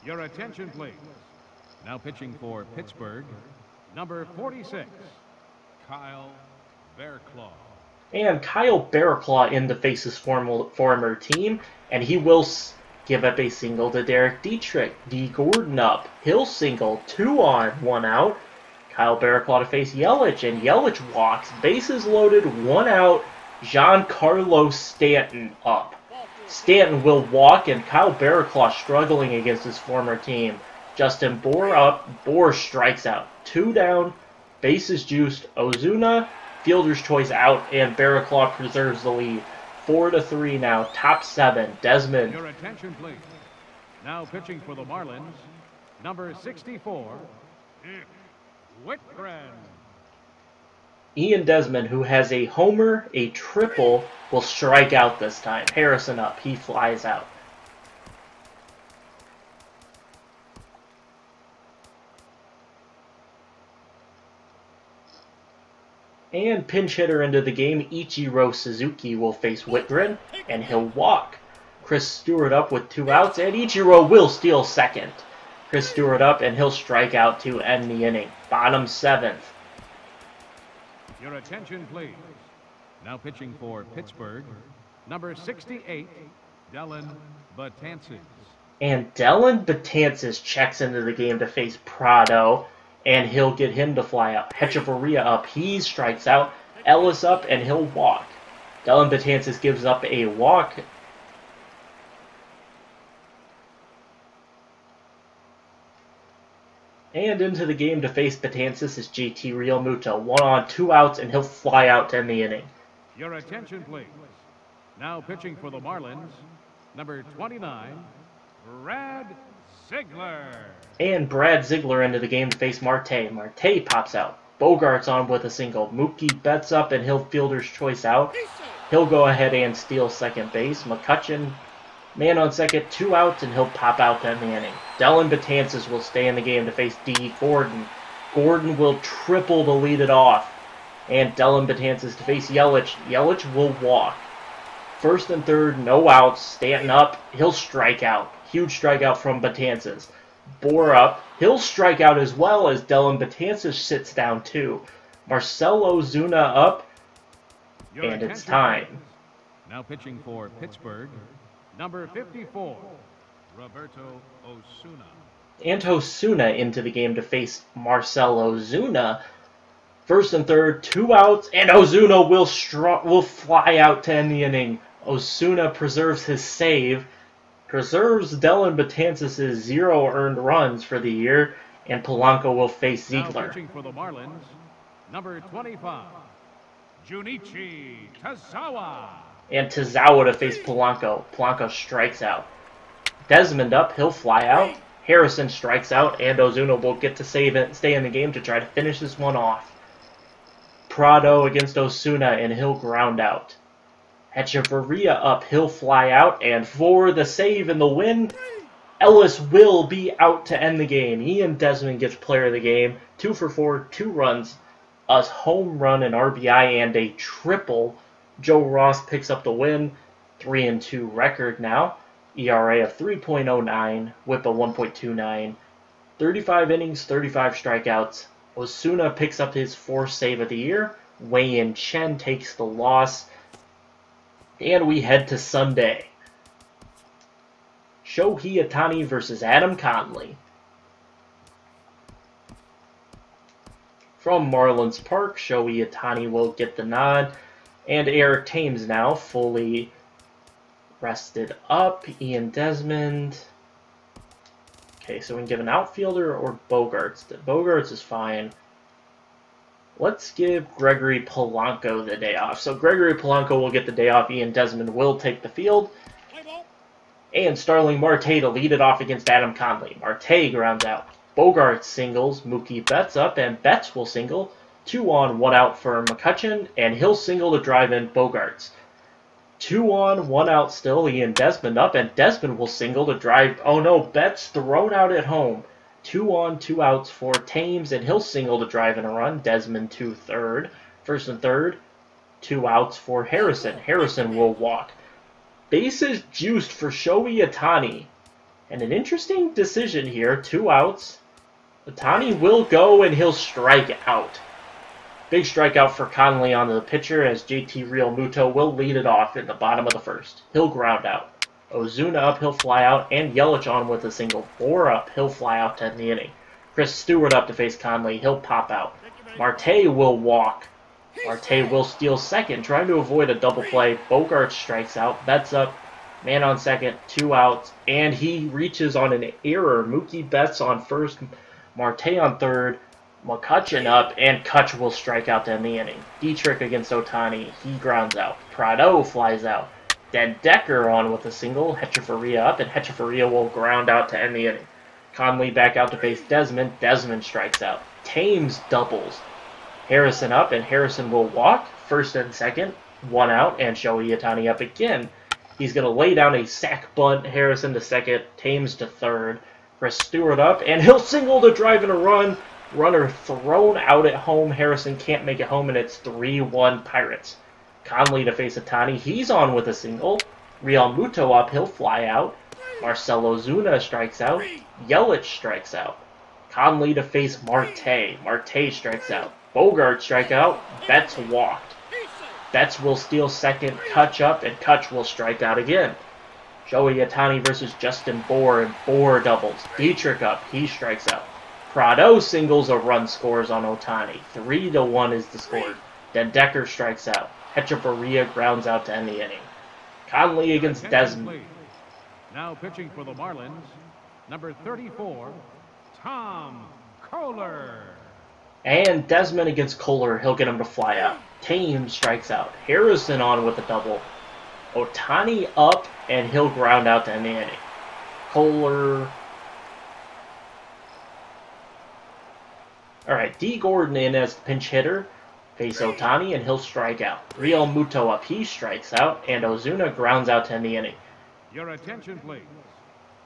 Your attention, please. Now pitching for Pittsburgh, number 46, Kyle Bearclaw. And Kyle Bearclaw in to face his former team, and he will give up a single to Derek Dietrich. D. Gordon up. He'll single. 2 on, 1 out. Kyle Bearclaw to face Yelich, and Yelich walks. Bases loaded, 1 out. Giancarlo Stanton up. Stanton will walk, and Kyle Bearclaw struggling against his former team. Justin Bour up. Bour strikes out. 2 down. Bases juiced. Ozuna, fielder's choice out, and Bearclaw preserves the lead. 4-3 now. Top 7. Desmond. Your attention, please. Now pitching for the Marlins, number 64, Whitgren. Ian Desmond, who has a homer, a triple, will strike out this time. Harrison up. He flies out. And pinch hitter into the game, Ichiro Suzuki will face Whitgren, and he'll walk. Chris Stewart up with 2 outs, and Ichiro will steal second. Chris Stewart up, and he'll strike out to end the inning. Bottom 7th. Your attention, please. Now pitching for Pittsburgh, number 68, Dellin Betances. And Dellin Betances checks into the game to face Prado, and he'll get him to fly out. Hechavarria up, he strikes out. Ellis up, and he'll walk. Dellin Betances gives up a walk. And into the game to face Betances is JT Realmuto. 1 on, 2 outs, and he'll fly out to end the inning. Your attention, please. Now pitching for the Marlins, number 29, Brad Ziegler. And Brad Ziegler into the game to face Marte. Marte pops out. Bogart's on with a single. Mookie Betts up, and he'll fielder's choice out. He'll go ahead and steal second base. McCutchen, man on second, 2 outs, and he'll pop out to end the inning. Dellin Betances will stay in the game to face D. Gordon. Gordon will triple to lead it off. And Dellin Betances to face Yelich. Yelich will walk. First and third, no outs. Stanton up. He'll strike out. Huge strikeout from Betances. Bour up. He'll strike out as well as Dellin Betances sits down too. Marcelo Ozuna up. And it's time. Now pitching for Pittsburgh, number 54, Roberto Osuna. And Osuna into the game to face Marcelo Ozuna. First and third, 2 outs, and Ozuna will fly out to end the inning. Osuna preserves his save, preserves Dellin Betances' 0 earned runs for the year, and Polanco will face Ziegler. Now pitching for the Marlins, number 25, Junichi Tazawa. And Tazawa to face Polanco. Polanco strikes out. Desmond up, he'll fly out. Harrison strikes out, and Ozuna will get to stay in the game to try to finish this one off. Prado against Osuna, and he'll ground out. Hechavarria up, he'll fly out, and for the save and the win, Ellis will be out to end the game. Ian Desmond gets player of the game. 2 for 4, 2 runs, a home run, an RBI, and a triple. Joe Ross picks up the win. 3-2 record now. ERA of 3.09, whip of 1.29. 35 innings, 35 strikeouts. Osuna picks up his 4th save of the year. Wei-Yin Chen takes the loss. And we head to Sunday. Shohei Ohtani versus Adam Conley. From Marlins Park, Shohei Ohtani will get the nod. And Eric Thames now fully rested up. Ian Desmond. Okay, so we can give an outfielder or Bogarts. Bogarts is fine. Let's give Gregory Polanco the day off. So Gregory Polanco will get the day off. Ian Desmond will take the field. And Starling Marte to lead it off against Adam Conley. Marte grounds out. Bogarts singles. Mookie Betts up, and Betts will single. 2 on, 1 out for McCutchen, and he'll single to drive in Bogarts. 2 on, 1 out still. Ian Desmond up, and Desmond will single to drive. Oh no, Betts thrown out at home. 2 on, 2 outs for Thames, and he'll single to drive in a run. Desmond to third. First and third. 2 outs for Harrison. Harrison will walk. Bases juiced for Shohei Ohtani. And an interesting decision here. 2 outs. Ohtani will go, and he'll strike out. Big strikeout for Conley onto the pitcher as JT Realmuto will lead it off in the bottom of the first. He'll ground out. Ozuna up, he'll fly out, and Yelich on with a single. Bohr up, he'll fly out to end the inning. Chris Stewart up to face Conley, he'll pop out. Marte will walk. Marte will steal second, trying to avoid a double play. Bogart strikes out, Betts up, man on second, 2 outs, and he reaches on an error. Mookie Betts on first, Marte on third. McCutchen up, and Kutch will strike out to end the inning. Dietrich against Ohtani, he grounds out. Prado flies out. Then Decker on with a single. Hechavarria up, and Hechavarria will ground out to end the inning. Conley back out to face Desmond. Desmond strikes out. Thames doubles. Harrison up, and Harrison will walk. First and second, 1 out, and Shohei Ohtani up again. He's going to lay down a sac bunt. Harrison to second, Thames to third. Chris Stewart up, and he'll single to drive in a run. Runner thrown out at home. Harrison can't make it home, and it's 3-1 Pirates. Conley to face Ohtani. He's on with a single. Realmuto up. He'll fly out. Marcell Ozuna strikes out. Yelich strikes out. Conley to face Marte. Marte strikes out. Bogart strike out. Betts walked. Betts will steal second. Kutch up, and Kutch will strike out again. Shohei Ohtani versus Justin Bohr, and Bohr doubles. Dietrich up. He strikes out. Prado singles, a run scores on Ohtani. 3-1 is the score. Then Decker strikes out. Hechavarria grounds out to end the inning. Conley against Desmond. Now pitching for the Marlins, number 34, Tom Kohler. And Desmond against Kohler. He'll get him to fly out. Thames strikes out. Harrison on with a double. Ohtani up, and he'll ground out to end the inning. Kohler. Alright, D. Gordon in as the pinch hitter. Face Ohtani, and he'll strike out. Realmuto up, he strikes out, and Ozuna grounds out to end the inning. Your attention, please.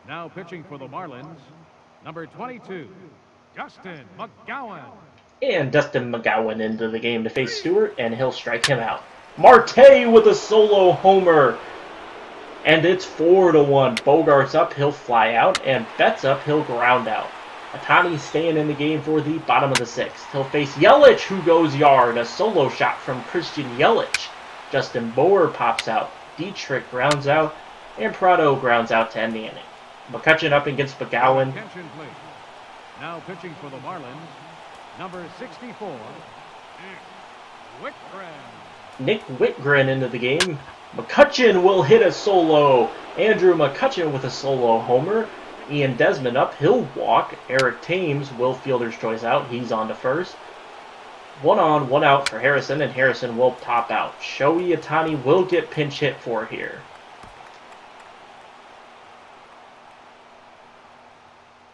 Now pitching for the Marlins, number 22, Dustin McGowan. And Dustin McGowan into the game to face Stewart, and he'll strike him out. Marte with a solo homer. And it's 4-1. Bogart's up, he'll fly out, and Betts up, he'll ground out. Ohtani staying in the game for the bottom of the sixth. He'll face Yelich, who goes yard. A solo shot from Christian Yelich. Justin Bohr pops out. Dietrich grounds out. And Prado grounds out to end the inning. McCutchen up against McGowan. Attention, please. Now pitching for the Marlins, number 64, Whitgren. Nick Whitgren into the game. McCutchen will hit a solo. Andrew McCutchen with a solo homer. Ian Desmond up, he'll walk. Eric Thames will fielder's choice out. He's on to first. 1 on, 1 out for Harrison, and Harrison will pop out. Shohei Ohtani will get pinch hit for here.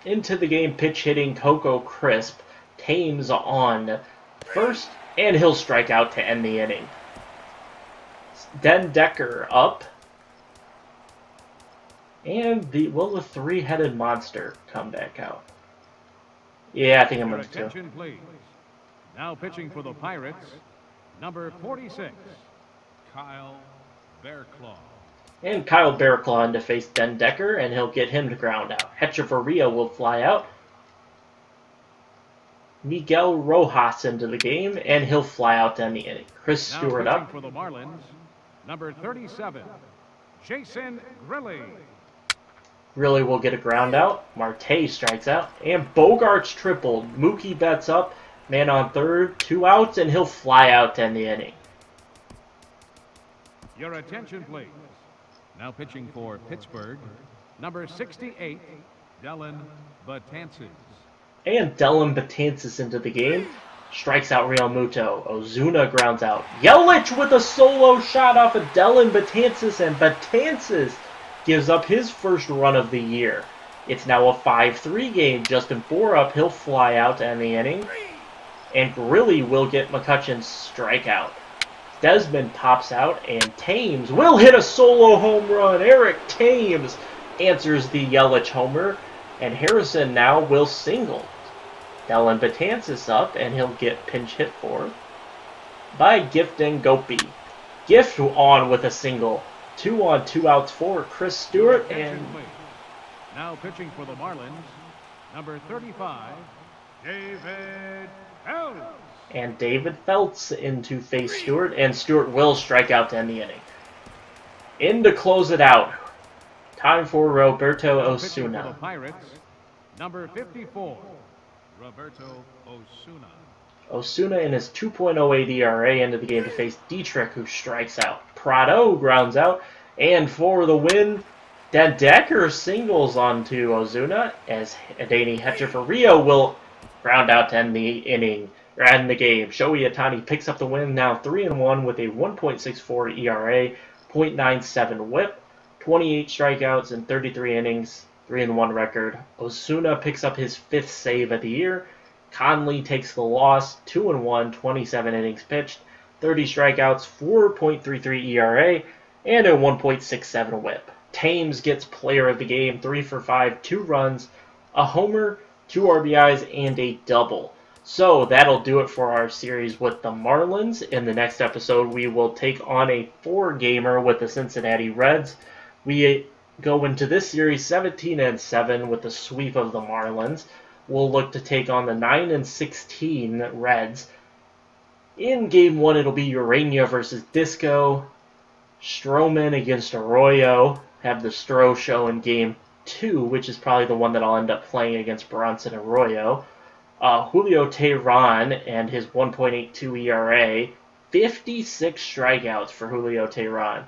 Into the game, pitch hitting Coco Crisp. Thames on first, and he'll strike out to end the inning. Then Decker up. And will the three-headed monster come back out? Yeah, I think I'm going to. Attention, please. Now pitching for the Pirates, number 46, Kyle Bearclaw. And Kyle Bearclaw to face Den Decker, and he'll get him to ground out. Hechavarria will fly out. Miguel Rojas into the game, and he'll fly out to end the inning. Chris Stewart up. For the Marlins, number 37, Jason Grilli. Grilli will get a ground out. Marte strikes out. And Bogart's tripled. Mookie Betts up. Man on third. 2 outs, and he'll fly out to end the inning. Your attention, please. Now pitching for Pittsburgh, number 68, Dellin Betances. And Dellin Betances into the game. Strikes out Realmuto. Ozuna grounds out. Yelich with a solo shot off of Dellin Betances, and Betances gives up his first run of the year. It's now a 5-3 game. Justin Bohr up, he'll fly out to end the inning. And Grilli will get McCutchen's strikeout. Desmond pops out, and Thames will hit a solo home run. Eric Thames answers the Yelich homer, and Harrison now will single. Dellin Betances up, and he'll get pinch hit for by Gift and Gopi. Gift on with a single. 2 on, 2 outs for Chris Stewart. And now pitching for the Marlins, number 35, David Feltz. And David Feltz in to face Stewart, and Stewart will strike out to end the inning. In to close it out. Time for Roberto Osuna. For the Pirates, number 54, Roberto Osuna. Osuna in his 2.08 ERA into the game to face Dietrich, who strikes out. Prado grounds out, and for the win, Decker singles onto Osuna as Danny Rio will ground out to end the inning, or end the game. Shohei Ohtani picks up the win, now 3-1 with a 1.64 ERA, 0.97 WHIP, 28 strikeouts in 33 innings, 3-1 record. Osuna picks up his 5th save of the year. Conley takes the loss, 2-1, 27 innings pitched, 30 strikeouts, 4.33 ERA, and a 1.67 WHIP. Thames gets player of the game, 3 for 5, 2 runs, a homer, 2 RBIs, and a double. So that'll do it for our series with the Marlins. In the next episode, we will take on a 4-gamer with the Cincinnati Reds. We go into this series 17-7 with the sweep of the Marlins. We'll look to take on the 9-16 Reds. In Game 1, it'll be Urania versus Disco. Stroman against Arroyo. Have the Stro show in Game 2, which is probably the one that I'll end up playing against Bronson Arroyo. Julio Teheran and his 1.82 ERA. 56 strikeouts for Julio Teheran.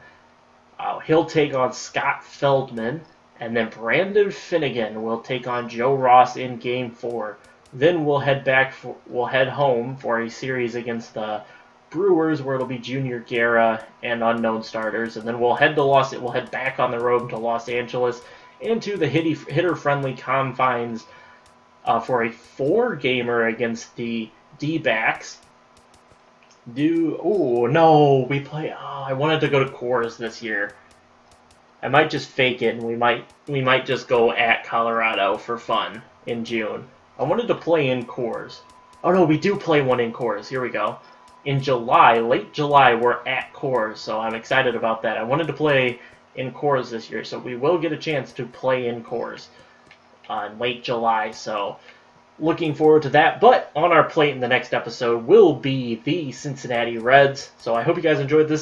He'll take on Scott Feldman. And then Brandon Finnegan will take on Joe Ross in Game 4. Then we'll head home for a series against the Brewers, where it'll be Junior Guerra and unknown starters. And then we'll head back on the road to Los Angeles into the hitter-friendly confines for a 4-gamer against the D-backs. I wanted to go to Coors this year. I might just fake it, and we might just go at Colorado for fun in June. I wanted to play in Coors. Oh no, we do play one in Coors. Here we go. In July, late July, we're at Coors, so I'm excited about that. I wanted to play in Coors this year, so we will get a chance to play in Coors in late July, so looking forward to that. But on our plate in the next episode will be the Cincinnati Reds, so I hope you guys enjoyed this